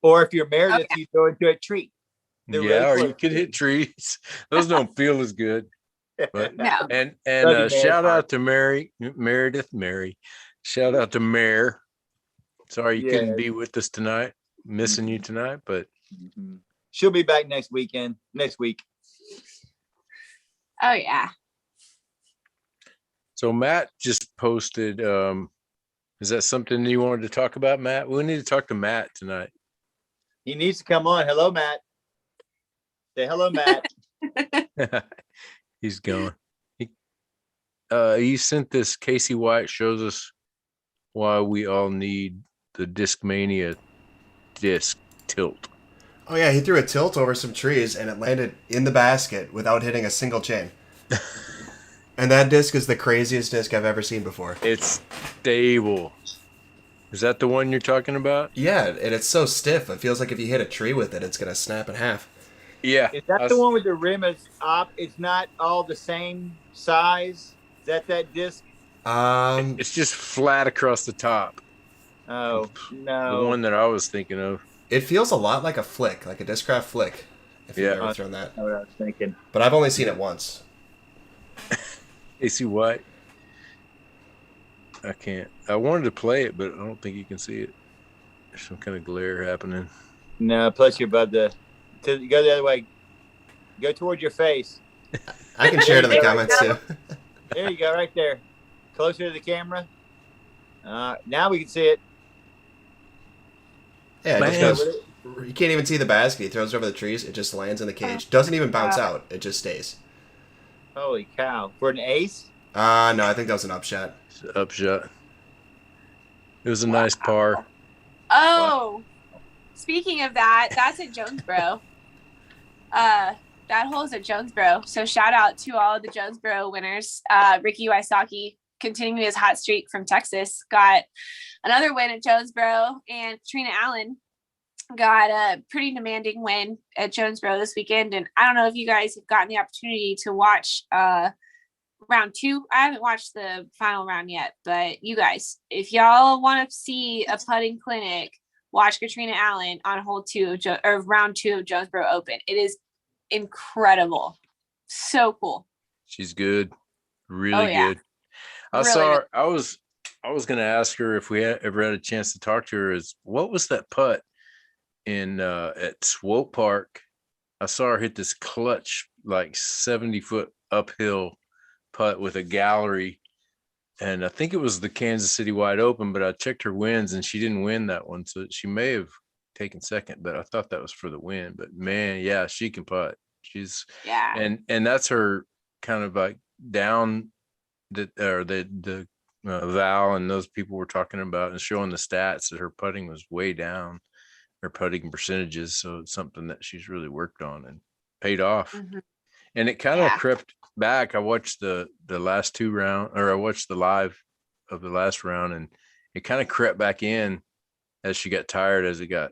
Or if you're Meredith, you throw into a tree. Yeah, or you could hit trees. Those don't feel as good. But no. And shout out to Meredith. Shout out to Mare. Sorry you couldn't be with us tonight. Missing you tonight, but she'll be back next week. Oh yeah. So Matt just posted. Is that something you wanted to talk about, Matt? We need to talk to Matt tonight. He needs to come on. Hello, Matt. Say hello, Matt. He's going. He sent this. Casey White shows us why we all need the Discmania disc tilt. Oh yeah, he threw a tilt over some trees and it landed in the basket without hitting a single chain. And that disc is the craziest disc I've ever seen before. It's stable. Is that the one you're talking about? Yeah, and it's so stiff. It feels like if you hit a tree with it, it's going to snap in half. Yeah. Is that the one with the rim is up? It's not all the same size. Is that disc? It's just flat across the top. Oh The no. one that I was thinking of. It feels a lot like a flick, like a Discraft flick, if you've Yeah. ever thrown that. That's what I was thinking. But I've only seen it once. AC White. I can't. I wanted to play it, but I don't think you can see it. There's some kind of glare happening. No, plus you're above go the other way. Go toward your face. I can share it in the comments too. There you go, right there. Closer to the camera. Now we can see it. Yeah, it just Man. goes. You can't even see the basket. He throws it over the trees. It just lands in the cage. Doesn't even bounce out. It just stays. Holy cow! For an ace? No, I think that was an upshot. It's an upshot. It was a nice par. Oh, speaking of that, that's at Jonesboro. That hole's at Jonesboro. So shout out to all of the Jonesboro winners. Ricky Wysocki, continuing his hot streak from Texas, got another win at Jonesboro, and Katrina Allen got a pretty demanding win at Jonesboro this weekend. And I don't know if you guys have gotten the opportunity to watch round 2. I haven't watched the final round yet, but you guys, if y'all want to see a putting clinic, watch Katrina Allen on hole 2 or round 2 of Jonesboro Open. It is incredible. So cool. She's good. Really yeah. good. I Really saw good. her. I was going to ask her if we ever had a chance to talk to her. Is what was that putt in at Swope Park? I saw her hit this clutch, like 70-foot uphill putt with a gallery, and I think it was the Kansas City Wide Open, but I checked her wins and she didn't win that one, so she may have taken second, but I thought that was for the win. But man, yeah, she can putt. She's and that's her kind of like down that, or the Val and those people were talking about and showing the stats that her putting was way down, her putting percentages. So it's something that she's really worked on and paid off. Mhm. And it kind of crept back. I watched the last 2 rounds, or I watched the live of the last round, and it kind of crept back in as she got tired, as it got,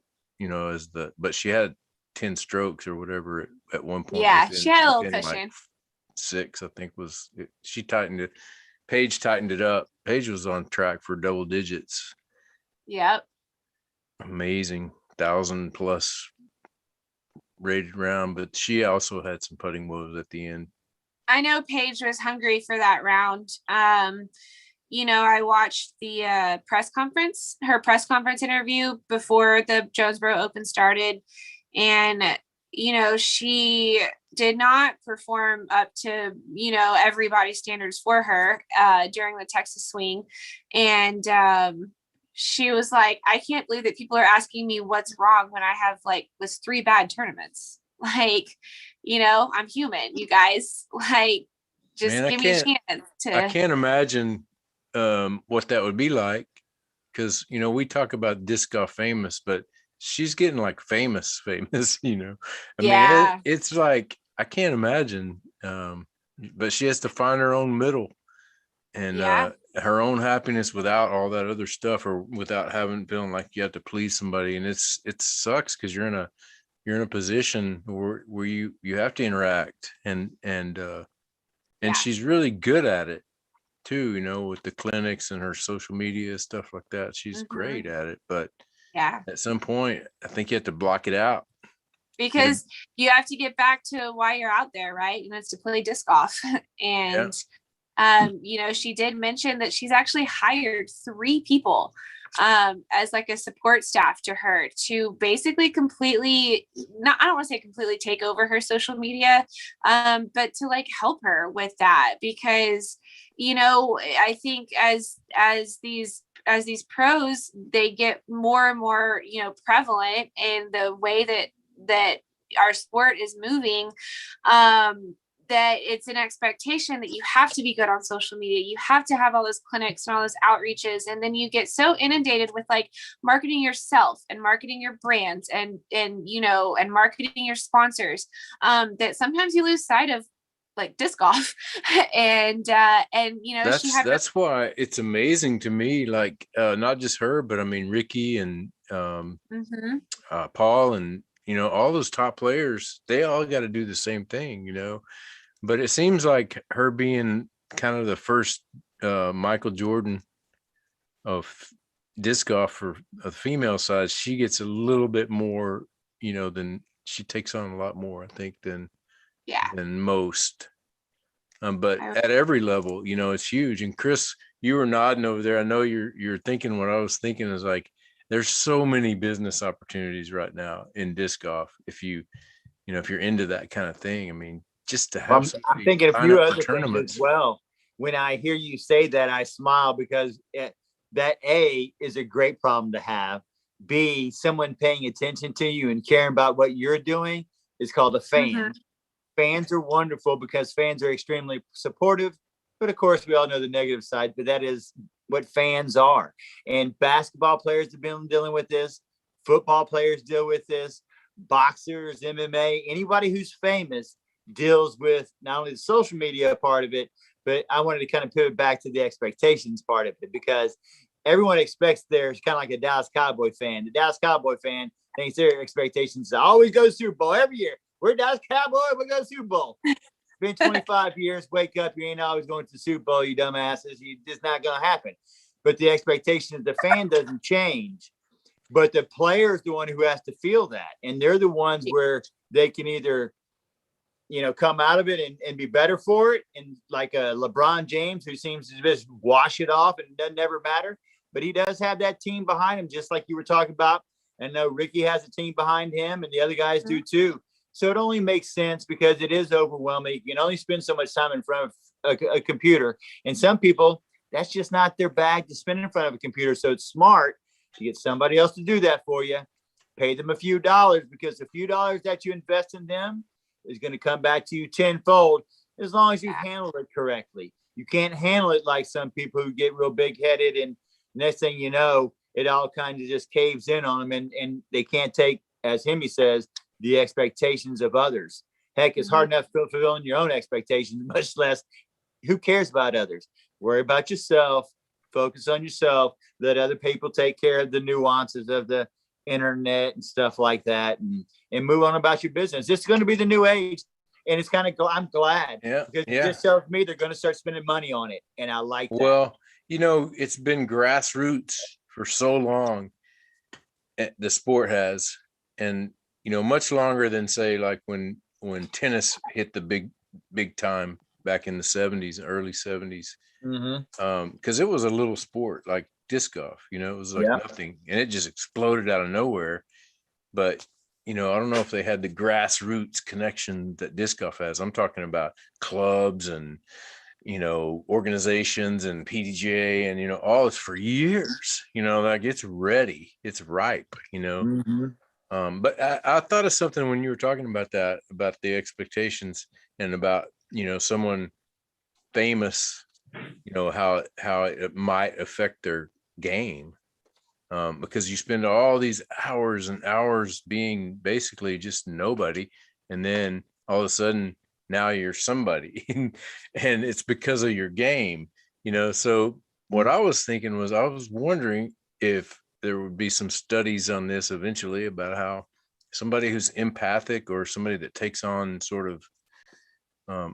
but she had 10 strokes or whatever at one point. Yeah, she had a little like cushion. 6, I think was it. She tightened it. Paige tightened it up. Paige was on track for double digits. Yep. Amazing. 1,000+ rated round, but she also had some putting woes at the end. I know Paige was hungry for that round. I watched the her press conference interview before the Jonesboro Open started, and she did not perform up to everybody's standards for her during the Texas swing, and she was like, I can't believe that people are asking me what's wrong when I have was 3 bad tournaments. I'm human, you guys. Just give me a chance to. I can't imagine what that would be like, because we talk about disc golf famous, but she's getting like famous. I mean, it's like, I can't imagine, but she has to find her own middle and her own happiness without all that other stuff, or without feeling like you have to please somebody. And it sucks, because you're in a position where you have to interact, and she's really good at it too, with the clinics and her social media, stuff like that. She's great at it, but at some point I think you have to block it out, because you have to get back to why you're out there, right? And it's to play disc golf. And she did mention that she's actually hired 3 people as like a support staff to her, to basically I don't want to say completely take over her social media, but to help her with that, because I think as these pros, they get more and more prevalent in the way that our sport is moving, that it's an expectation that you have to be good on social media. You have to have all those clinics and all those outreaches. And then you get so inundated with marketing yourself and marketing your brands and marketing your sponsors, that sometimes you lose sight of disc golf. and that's why it's amazing to me, not just her, but I mean, Ricky and Paul and all those top players, they all got to do the same thing, but it seems like her being kind of the first Michael Jordan of disc golf for a female side, she gets a little bit more, than she takes on a lot more, I think, than most. But at every level, it's huge. And Chris, you were nodding over there. I know you're thinking what I was thinking is like, there's so many business opportunities right now in disc golf. If if you're into that kind of thing, I mean, just to have I'm thinking a few other things as well. When I hear you say that, I smile because that A is a great problem to have. B, someone paying attention to you and caring about what you're doing is called a fan. Mm-hmm. Fans are wonderful because fans are extremely supportive, but of course we all know the negative side, but that is what fans are. And basketball players have been dealing with this. Football players deal with this. Boxers, MMA, anybody who's famous deals with not only the social media part of it, but I wanted to kind of pivot back to the expectations part of it, because everyone expects there's kind of like a Dallas Cowboy fan. The Dallas Cowboy fan thinks their expectations to always go to Super Bowl every year. We're Dallas Cowboy, we go to Super Bowl. It's been 25 years. Wake up, you ain't always going to the Super Bowl, you dumbasses. It's not going to happen. But the expectation of the fan doesn't change. But the player is the one who has to feel that. And they're the ones where they can either, come out of it and be better for it. And like a LeBron James, who seems to just wash it off and it doesn't ever matter. But he does have that team behind him, just like you were talking about. And know Ricky has a team behind him and the other guys do too. So it only makes sense because it is overwhelming. You can only spend so much time in front of a computer. And some people, that's just not their bag to spend in front of a computer. So it's smart to get somebody else to do that for you. Pay them a few dollars, because a few dollars that you invest in them is going to come back to you tenfold, as long as you handle it correctly. You can't handle it like some people who get real big headed, and next thing you know, it all kind of just caves in on them, and they can't take, as Hemi says, the expectations of others. Heck, it's hard enough fulfilling your own expectations, much less who cares about others. Worry about yourself, focus on yourself, let other people take care of the nuances of the internet and stuff like that, and move on about your business. This is going to be the new age, and it's kind of, I'm glad, because it just tells me they're going to start spending money on it, and I like that. Well, it's been grassroots for so long, the sport has, and much longer than, say, like when tennis hit the big time back in the 70s, early 70s. Because it was a little sport like disc golf, it was like nothing, and it just exploded out of nowhere. But I don't know if they had the grassroots connection that disc golf has. I'm talking about clubs and organizations and PDGA and all this for years. Like it's ready, it's ripe. But I thought of something when you were talking about that, about the expectations and about someone famous, how it might affect their game, because you spend all these hours and hours being basically just nobody, and then all of a sudden now you're somebody, and it's because of your game. So what I was thinking was, I was wondering if there would be some studies on this eventually about how somebody who's empathic, or somebody that takes on sort of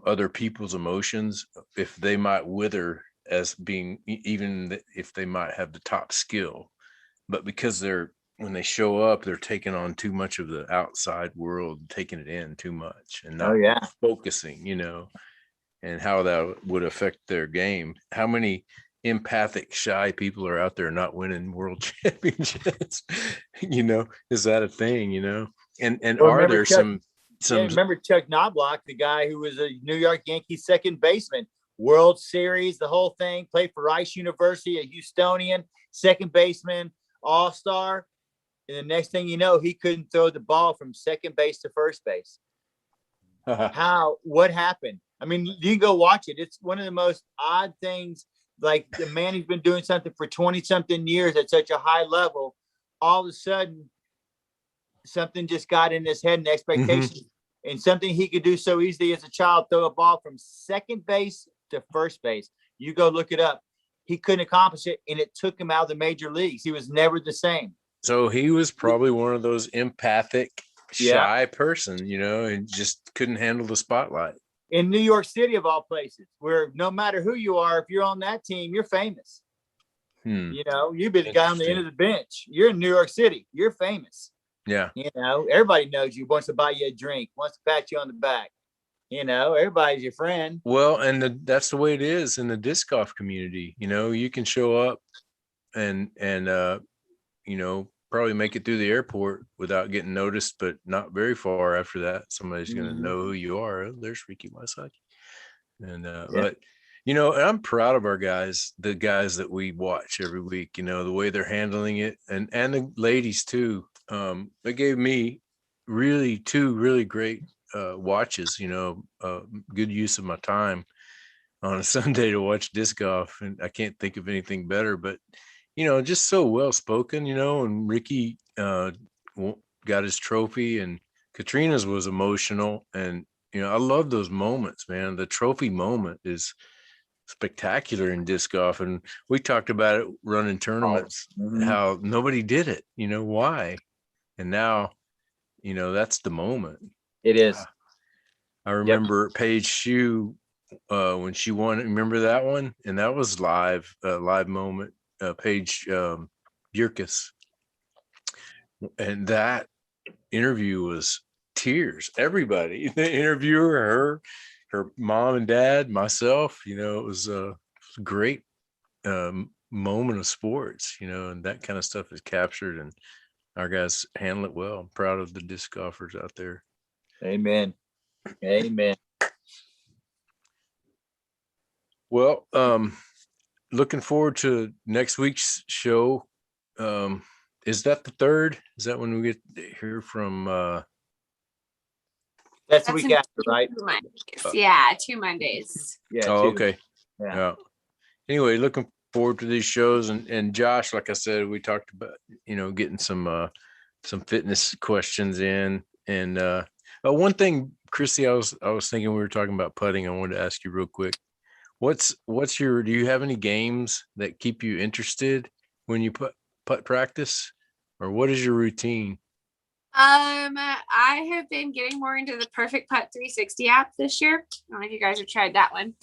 other people's emotions, if they might wither as being, even if they might have the top skill, but because when they show up, they're taking on too much of the outside world, taking it in too much and not focusing, and how that would affect their game. How many empathic, shy people are out there not winning world championships? Is that a thing? And well, are there some remember Chuck Knobloch, the guy who was a New York Yankees second baseman, World Series, the whole thing, played for Rice University, a Houstonian, second baseman, all-star. And the next thing you know, he couldn't throw the ball from second base to first base. What happened? I mean, you can go watch it. It's one of the most odd things. Like, the man who's been doing something for 20 something years at such a high level, all of a sudden something just got in his head, and expectations, and something he could do so easily as a child, throw a ball from second base to first base. You go look it up. He couldn't accomplish it, and it took him out of the major leagues. He was never the same. So he was probably one of those empathic shy person, you know, and just couldn't handle the spotlight. In New York City, of all places, where no matter who you are, if you're on that team, you're famous. You know, you be the guy on the end of the bench. You're in New York City. You're famous. Yeah. You know, everybody knows you, wants to buy you a drink, wants to pat you on the back. You know, everybody's your friend. Well, and that's the way it is in the disc golf community. You know, you can show up and you know, probably make it through the airport without getting noticed, but not very far after that, somebody's going to know who you are. Oh, there's Ricky Wysocki. And but you know, and I'm proud of our guys, the guys that we watch every week, you know, the way they're handling it, and the ladies too. They gave me two really great watches, you know, good use of my time on a Sunday to watch disc golf. And I can't think of anything better, but you know, just so well spoken, you know, and Ricky got his trophy, and Katrina's was emotional. And, you know, I love those moments, man. The trophy moment is spectacular in disc golf. And we talked about it running tournaments, how nobody did it, you know, why? And now, you know, that's the moment. It is. I remember Paige Shue when she won. Remember that one? And that was live moment. Paige Bjerkes, and that interview was tears. Everybody, the interviewer, her mom and dad, myself, you know, it was a great moment of sports, you know, and that kind of stuff is captured, and our guys handle it well. I'm proud of the disc golfers out there. Amen. Well, looking forward to next week's show. Is that the 3rd? Is that when we get to hear from that's the week after, right? 2 Mondays. Yeah, 2 Mondays. Yeah. Okay. Yeah. Anyway, looking forward to these shows, and Josh, like I said, we talked about, you know, getting some fitness questions in. And one thing, Christy, I was thinking, we were talking about putting. I wanted to ask you real quick. Do you have any games that keep you interested when you putt practice, or what is your routine? I have been getting more into the Perfect Putt 360 app this year. I don't know if you guys have tried that one.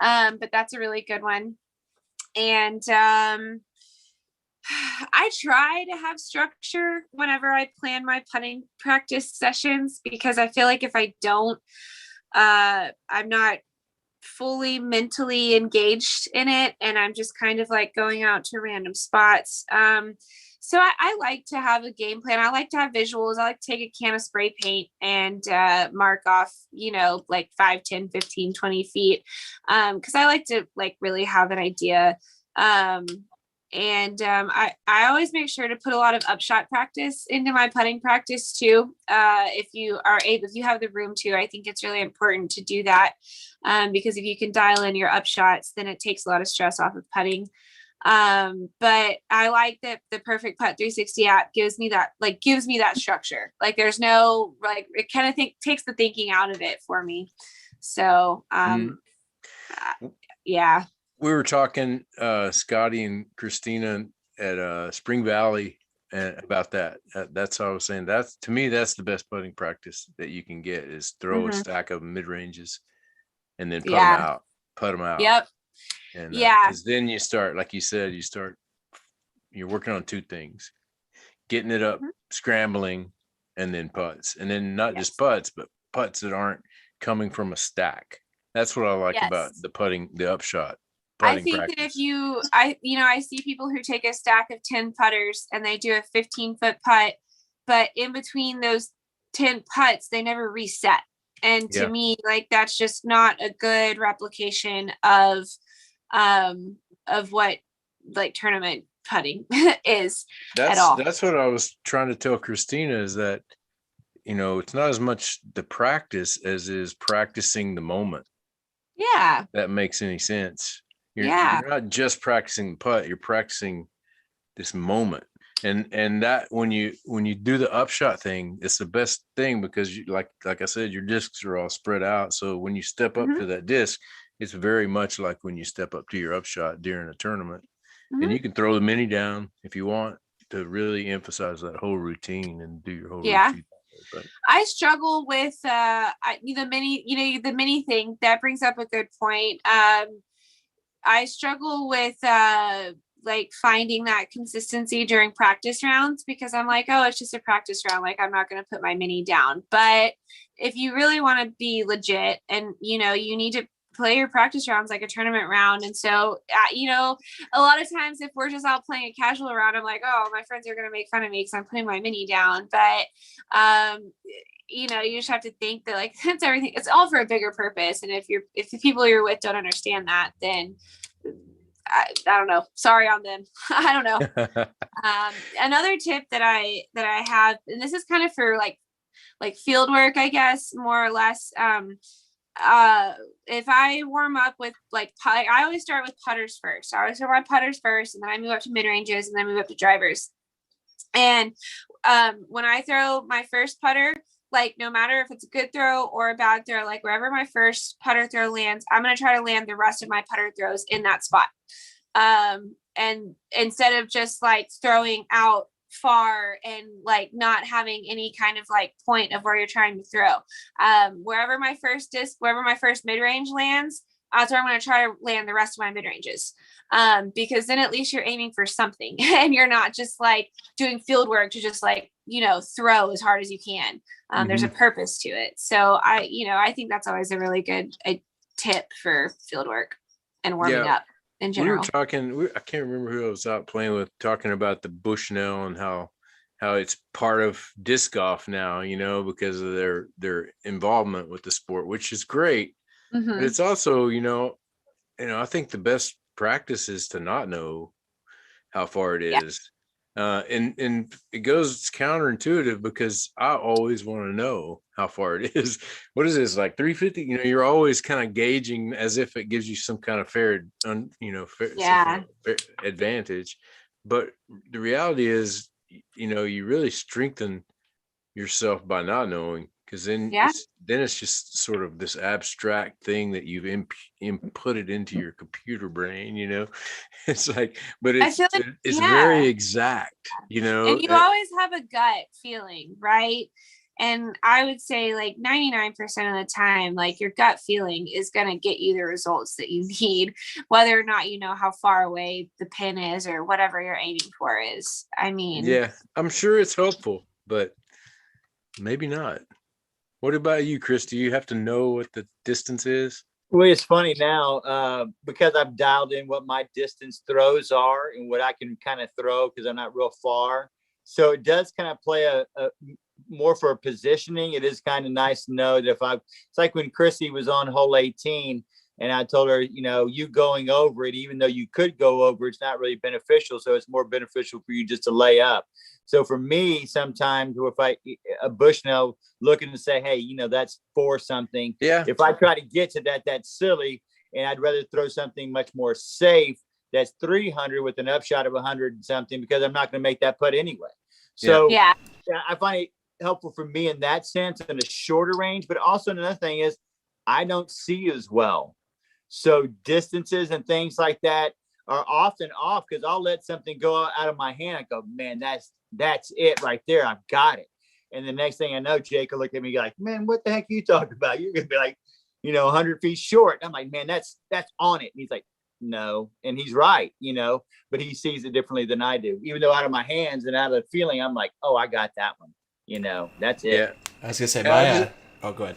But that's a really good one. And I try to have structure whenever I plan my putting practice sessions, because I feel like if I don't, I'm not fully mentally engaged in it, and I'm just kind of like going out to random spots. So I like to have a game plan. I like to have visuals. I like to take a can of spray paint and mark off, you know, like 5, 10, 15, 20 feet. Because I like to like really have an idea. I always make sure to put a lot of upshot practice into my putting practice too. If you have the room to, I think it's really important to do that. Because if you can dial in your upshots, then it takes a lot of stress off of putting. But I like that the Perfect Putt 360 app gives me that structure. Like there's no, like, it kind of takes the thinking out of it for me. So, yeah. We were talking, Scotty and Christina at Spring Valley about that. That's how I was saying. To me, that's the best putting practice that you can get, is throw a stack of mid ranges and then put them out. Yep. And because then you start, like you said, you're working on 2 things: getting it up, scrambling, and then putts, and then not just putts, but putts that aren't coming from a stack. That's what I like about the putting, the upshot. I think practice. That if I see people who take a stack of 10 putters and they do a 15-foot putt, but in between those 10 putts, they never reset. And to me, like, that's just not a good replication of what like tournament putting is at all. That's what I was trying to tell Christina, is that, you know, it's not as much the practice as is practicing the moment. Yeah. That makes any sense. You're not just practicing the putt, you're practicing this moment. And that when you do the upshot thing, it's the best thing, because you, like I said, your discs are all spread out. So when you step up to that disc, it's very much like when you step up to your upshot during a tournament. And you can throw the mini down if you want to really emphasize that whole routine and do your whole routine. But I struggle with the mini thing. That brings up a good point. I struggle with like finding that consistency during practice rounds, because I'm like, oh, it's just a practice round. Like, I'm not going to put my mini down. But if you really want to be legit, and you need to play your practice rounds like a tournament round. And so, a lot of times if we're just out playing a casual round, I'm like, oh, my friends are going to make fun of me because I'm putting my mini down. But, you just have to think that, like, it's everything. It's all for a bigger purpose. And if the people you're with don't understand that, then I don't know. Sorry on them. I don't know. Another tip that I have, and this is kind of for like field work, I guess, more or less. If I warm up with I always start with putters first. I always start my putters first, and then I move up to mid ranges, and then move up to drivers. And when I throw my first putter, like, no matter if it's a good throw or a bad throw, like wherever my first putter throw lands, I'm going to try to land the rest of my putter throws in that spot. And instead of just like throwing out far and like not having any kind of like point of where you're trying to throw, wherever my first mid-range lands, that's where I'm going to try to land the rest of my mid-ranges. Because then at least you're aiming for something and you're not just like doing field work to just like, throw as hard as you can. There's a purpose to it. So I think that's always a really good tip for field work and warming up in general. We were talking, I can't remember who I was out playing with, talking about the Bushnell and how it's part of disc golf now, because of their involvement with the sport, which is great. But it's also, I think the best practice is to not know how far it is. And it's counterintuitive, because I always want to know how far it is. What is this, like 350? You're always kind of gauging as if it gives you some kind of fair advantage. But the reality is, you really strengthen yourself by not knowing, because then it's just sort of this abstract thing that you've inputted into your computer brain. It's like, but it's very exact. And you always have a gut feeling, right? And I would say like 99% of the time, like your gut feeling is going to get you the results that you need, whether or not you know how far away the pin is or whatever you're aiming for is. I mean, yeah, I'm sure it's helpful, but maybe not. What about you, Chris? Do you have to know what the distance is? Well, it's funny now because I've dialed in what my distance throws are and what I can kind of throw, because I'm not real far. So it does kind of play a more for positioning. It is kind of nice to know that it's like when Chrissy was on hole 18 and I told her, you going over it, even though you could go over, it's not really beneficial. So it's more beneficial for you just to lay up. So for me, sometimes if a Bushnell looking to say, hey, that's for something. Yeah. If I try to get to that, that's silly. And I'd rather throw something much more safe. That's 300 with an upshot of 100 and something, because I'm not going to make that putt anyway. So I find it helpful for me in that sense, in a shorter range. But also another thing is I don't see as well. So distances and things like that are often off, because I'll let something go out of my hand. I go, man, that's it right there. I've got it. And the next thing I know, Jake will look at me like, man, what the heck are you talking about? You're going to be like, 100 feet short. I'm like, man, that's on it. And he's like, no. And he's right, but he sees it differently than I do. Even though out of my hands and out of the feeling, I'm like, oh, I got that one. That's it. Yeah. I was going to say, oh, go ahead.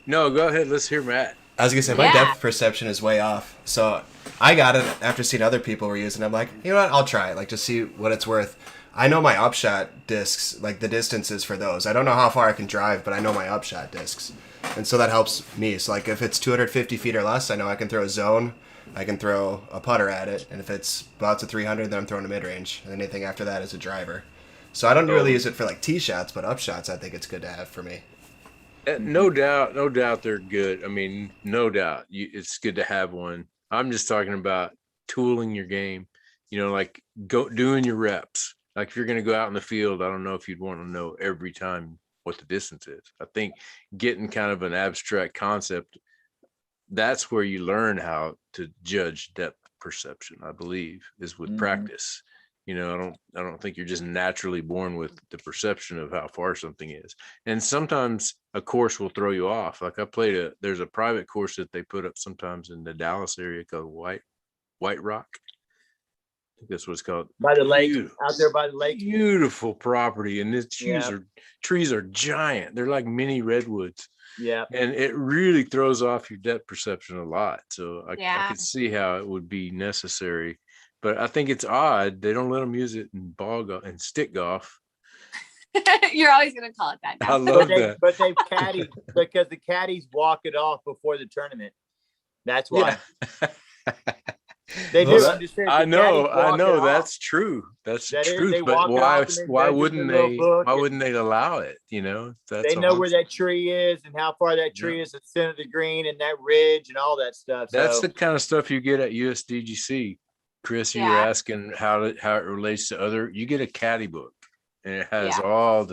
No, go ahead. Let's hear Matt. I was going to say, my depth perception is way off. So I got it after seeing other people were using it. I'm like, you know what? I'll try it. Like, just see what it's worth. I know my upshot discs, like the distances for those. I don't know how far I can drive, but I know my upshot discs. And so that helps me. So, like, if it's 250 feet or less, I know I can throw a zone. I can throw a putter at it. And if it's about to 300, then I'm throwing a mid-range. And anything after that is a driver. So I don't really use it for, like, tee shots, but upshots I think it's good to have for me. No doubt they're good. I mean, no doubt it's good to have one. I'm just talking about tooling your game, like doing your reps. Like if you're going to go out in the field, I don't know if you'd want to know every time what the distance is. I think getting kind of an abstract concept, that's where you learn how to judge depth perception, I believe, is with practice. I don't think you're just naturally born with the perception of how far something is. And sometimes a course will throw you off. Like there's a private course that they put up sometimes in the Dallas area called White Rock. I think that's what it's called. By the lake, out there by the lake. Beautiful property. And the Yeah. trees are giant. They're like mini redwoods. Yeah. And it really throws off your depth perception a lot. So I Yeah. could see how it would be necessary. But I think it's odd they don't let them use it in ball golf and stick golf. You're always gonna call it that I now. love that. But they've caddied because the caddies walk it off before the tournament. That's why. They do. Well, I'm just saying, I the know, caddies walk it off. that's true. That's That is, true. they But walk it why? off and then Why judge it wouldn't in a little they? book Why and- wouldn't they allow it? That's They know where awesome. that tree is and how far that tree is at the center of the green and that ridge and all that stuff. That's So the kind of stuff you get at USDGC. Chris, you were Yeah. asking how it relates to other. You get a caddy book, and it has Yeah.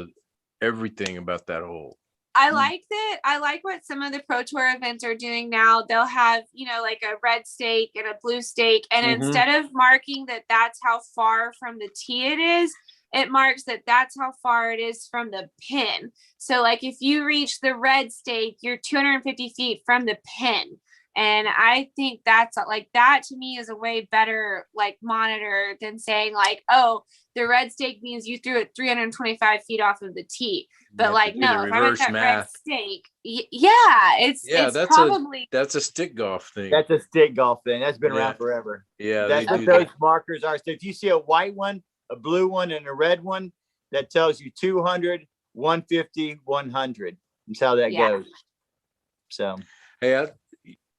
everything about that hole. I like that. I like what some of the Pro Tour events are doing now. They'll have, like a red stake and a blue stake. And Mhm. instead of marking that that's how far from the tee it is, it marks that that's how far it is from the pin. So like if you reach the red stake, you're 250 feet from the pin. And I think that's like, that to me is a way better like monitor than saying like, oh, the red stake means you threw it 325 feet off of the tee. You But have to like, do no, the if I'm at reverse that red math. stake, yeah, it's that's probably that's a stick golf thing. that's a stick golf thing. That's been Yeah. around forever. Yeah, That's they what do those that. markers are. So if you see a white one, a blue one, and a red one, that tells you 200, 150, 100. That's how that Yeah. goes. So Hey,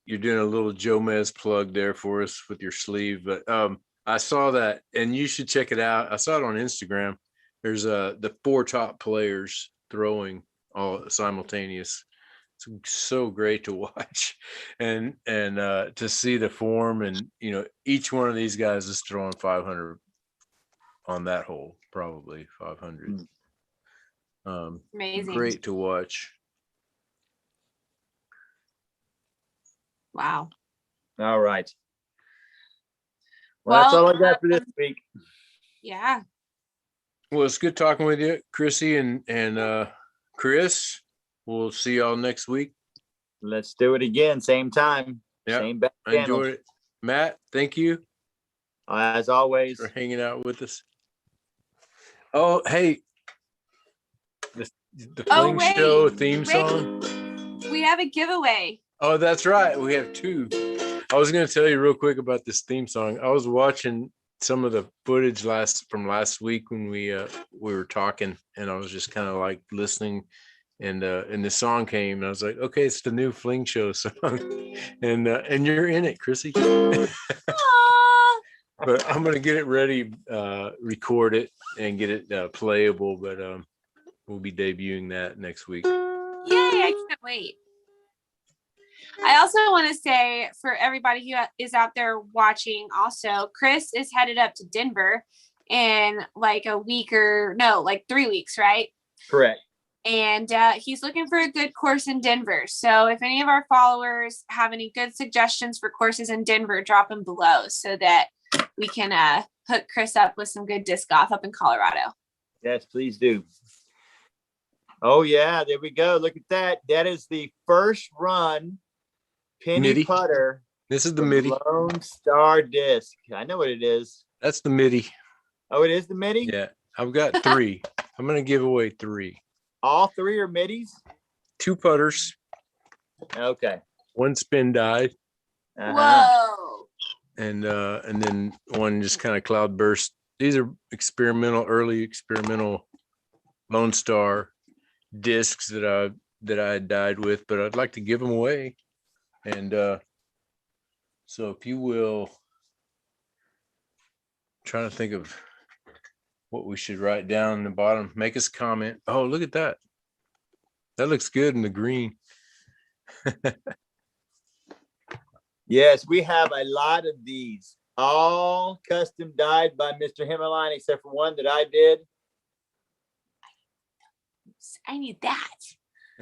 you're doing a little Joe Mez plug there for us with your sleeve, but I saw that, and you should check it out. I saw it on Instagram. There's the 4 top players throwing all simultaneous. It's so great to watch, and to see the form, and each one of these guys is throwing 500 on that hole, probably 500. amazing. Great to watch. Wow. all right. Well, that's all I got for this week. Yeah. Well, it's good talking with you, Chrissy and Chris. We'll see y'all next week. Let's do it again. Same time. Yeah, Same back I channel. enjoyed it. Matt, thank you As always. for hanging out with us. Oh, hey, the Oh, Fling Show wait, theme Rick. song. We have a giveaway. Oh, that's right. We have 2. I was going to tell you real quick about this theme song. I was watching some of the footage from last week when we were talking, and I was just kind of like listening, and the song came, and I was like, okay, it's the new Fling Show song, and you're in it, Chrissy. Aw. But I'm gonna get it ready, record it, and get it playable. But we'll be debuting that next week. Yay, I can't wait. I also want to say for everybody who is out there watching, also, Chris is headed up to Denver in like a week like 3 weeks, right? Correct. And he's looking for a good course in Denver. So if any of our followers have any good suggestions for courses in Denver, drop them below so that we can hook Chris up with some good disc golf up in Colorado. Yes, please do. Oh, yeah. There we go. Look at that. That is the first run penny Midi. putter. This is the from MIDI. Lone Star Disc. I know what it is. That's the MIDI. Oh, it is the MIDI? Yeah, I've got 3. I'm gonna give away 3. All 3 are MIDIs? 2 putters, Okay. 1 spin die, Uh-huh. Whoa. and then 1 just kind of cloud burst. These are early experimental Lone Star discs that I had died with, but I'd like to give them away. And so if you will, trying to think of what we should write down in the bottom. Make us a comment. Oh, look at that. That looks good in the green. Yes, we have a lot of these. All custom dyed by Mr. Himalayan, except for one that I did. I need that.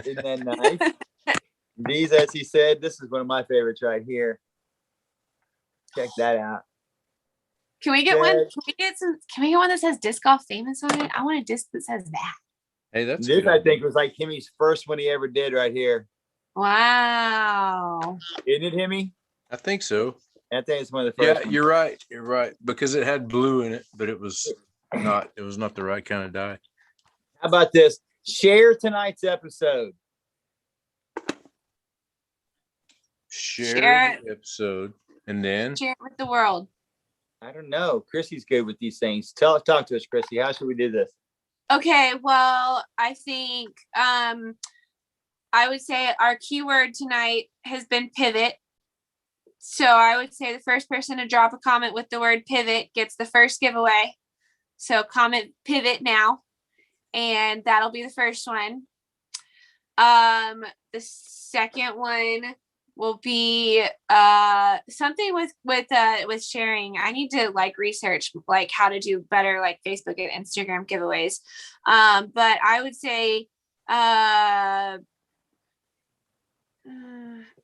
Isn't that nice? These, as he said, this is one of my favorites right here. Check that out. Can we get one? Good. Can we get one that says disc golf famous on it? I want a disc that says that. Hey, that's This good. I think was like Hemi's first one he ever did right here. Wow. Isn't it, Hemi? I think so. I think it's one of the Yeah, first. you're right. You're right. Because it had blue in it, but it was not the right kind of dye. How about this? Share tonight's episode. Share the episode. And then Share it with the world. I don't know. Chrissy's good with these things. Talk to us, Chrissy. How should we do this? Okay, well, I think I would say our keyword tonight has been pivot. So I would say the first person to drop a comment with the word pivot gets the first giveaway. So comment pivot now, and that'll be the first one. The second one will be something with sharing. I need to like research like how to do better like Facebook and Instagram giveaways. But I would say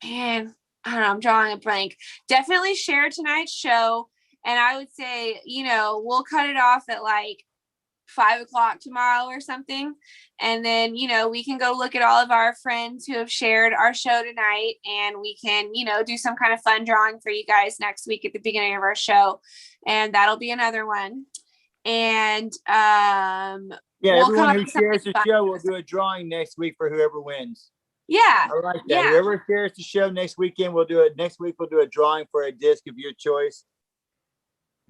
man, I don't know, I'm drawing a blank. Definitely share tonight's show. And I would say, we'll cut it off at like 5:00 tomorrow or something. And then, we can go look at all of our friends who have shared our show tonight, and we can, do some kind of fun drawing for you guys next week at the beginning of our show. And that'll be another one. And everyone who shares the show will do a drawing next week for whoever wins. Yeah. I like that. Yeah. Whoever shares the show next weekend, next week we'll do a drawing for a disc of your choice.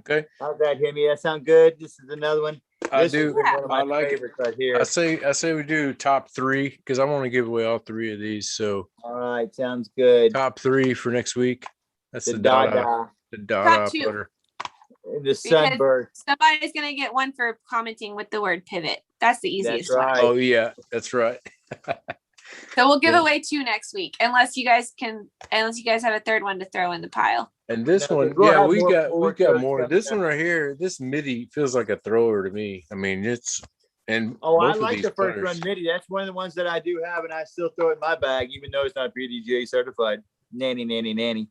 okay. How's that, Hemi? That sound good? This is another one. I This do. is one of my I like it. favorites right here. I say we do top 3 because I want to give away all 3 of these. So All right, sounds good. top 3 for next week. That's The the Dada Dada. The Top Dada 2. putter. and the sunburst. Somebody's gonna get one for commenting with the word pivot. That's the easiest That's right. one. Oh yeah, that's right. So we'll give Yeah. away 2 next week, unless you guys have a third one to throw in the pile. And this No, one, we'll yeah, have we more got forward more. shows This coming one right here, this MIDI feels like a thrower to me. I mean, it's and Oh, I both of like these the first putters. run MIDI. That's one of the ones that I do have, and I still throw it in my bag, even though it's not PDGA certified. Nanny.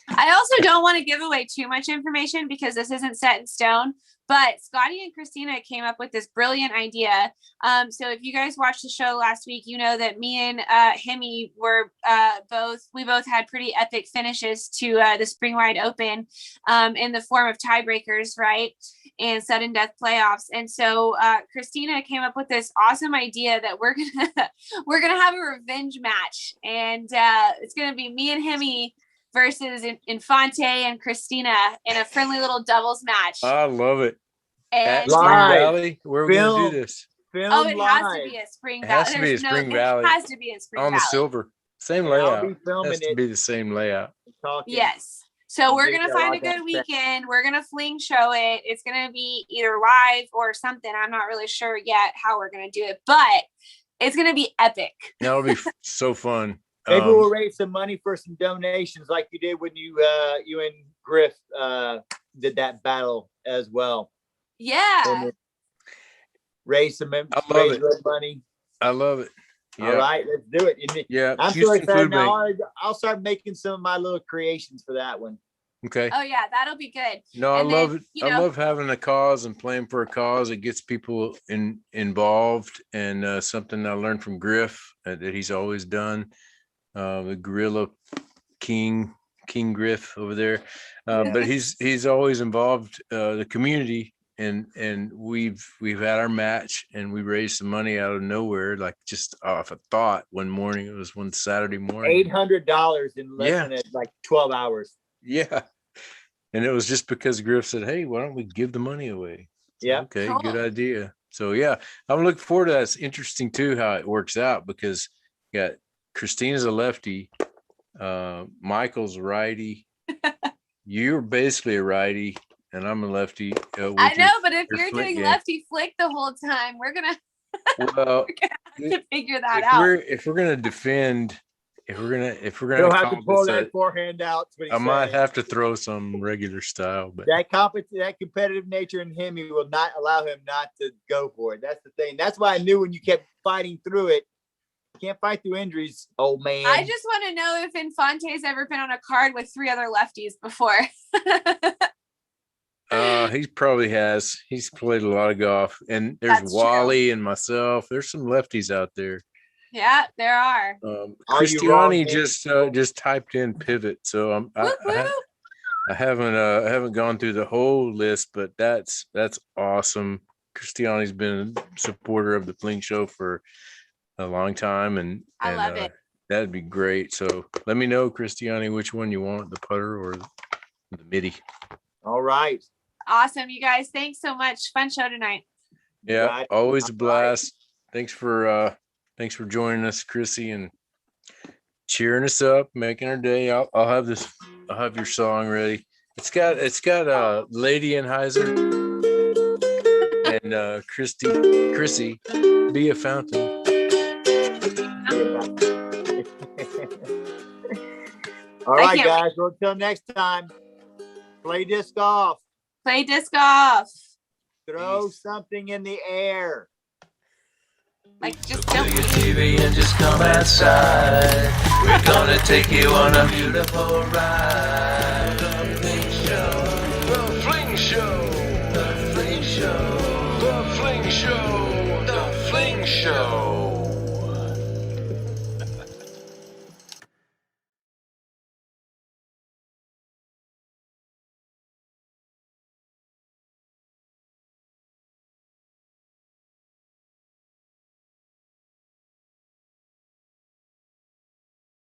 I also don't want to give away too much information because this isn't set in stone, but Scotty and Christina came up with this brilliant idea. So if you guys watched the show last week, you know that me and Hemi were both had pretty epic finishes to the Spring Wide Open in the form of tiebreakers, right? And sudden death playoffs. And so Christina came up with this awesome idea that we're gonna have a revenge match, and it's gonna be me and Hemi versus Infante and Christina in a friendly little doubles match. I love it. At And Spring Live. Valley, where are we gonna Film. do this? Film it live. has to be at Spring It Valley. has to be at Spring Valley. It has to be at Spring On the Valley. silver, same And I'll layout. be filming Has to it. be the same layout. Talking. Yes. So we're Yeah, gonna I find a like that. good weekend. We're gonna fling show it. It's gonna be either live or something. I'm not really sure yet how we're gonna do it, but it's gonna be epic. That'll be so fun. Maybe we'll raise some money for some donations like you did when you and Griff did that battle as well. Yeah. And raise some I love it. money. I love it. Yeah, All right, let's do it. And yeah. I'm so Houston excited Food Bank. now. I'll start making some of my little creations for that one. Okay. Oh yeah, that'll be good. No, I And then, love it. you I know- love having a cause and playing for a cause. It gets people involved, and something I learned from Griff that he's always done. The Gorilla King Griff over there, but he's always involved the community, and we've had our match, and we raised some money out of nowhere, like just off a thought one morning. It was one Saturday morning. $800 in less than like 12 hours. Yeah. And it was just because Griff said, "Hey, why don't we give the money away?" So, Yeah. okay, Cool. good idea. So yeah, I'm looking forward to that. It's interesting too how it works out because you got Christina's a lefty, Michael's a righty. You're basically a righty, and I'm a lefty. I know, but if your you're flick doing game. lefty flick the whole time, we're gonna Well, have to figure that if out. we're gonna defend, if we're You'll gonna have to call pull this that forehand out. That's what he's I might saying. have to throw some regular style, but That competitive nature in him, he will not allow him not to go for it. That's the thing. That's why I knew when you kept fighting through it, you can't fight through injuries, old man. I just want to know if Infante's ever been on a card with 3 other lefties before. He probably has. He's played a lot of golf, and there's That's true. Wally and myself. There's some lefties out there. Yeah, there are. Are you wrong, Christiani man? just typed in pivot, so Woo, woo. I haven't gone through the whole list, but that's awesome. Christiani's been a supporter of the Fling Show for a long time, and I love it. That'd be great. So let me know, Christiani, which one you want, the putter or the MIDI. All right. Awesome, you guys. Thanks so much. Fun show tonight. Yeah, Got it. always a All right. blast. Thanks for joining us, Chrissy, and cheering us up, making our day. I'll have your song ready. It's got Lady Anheuser and Chrissy, Be a Fountain. All right, can't guys. Well, until next time, play disc golf. Play disc golf. Throw something in the air. Like just Kill don't. your TV and just come outside. We're gonna take you on a beautiful ride. The Fling Show. The Fling Show. The Fling Show. The Fling Show. The Fling Show.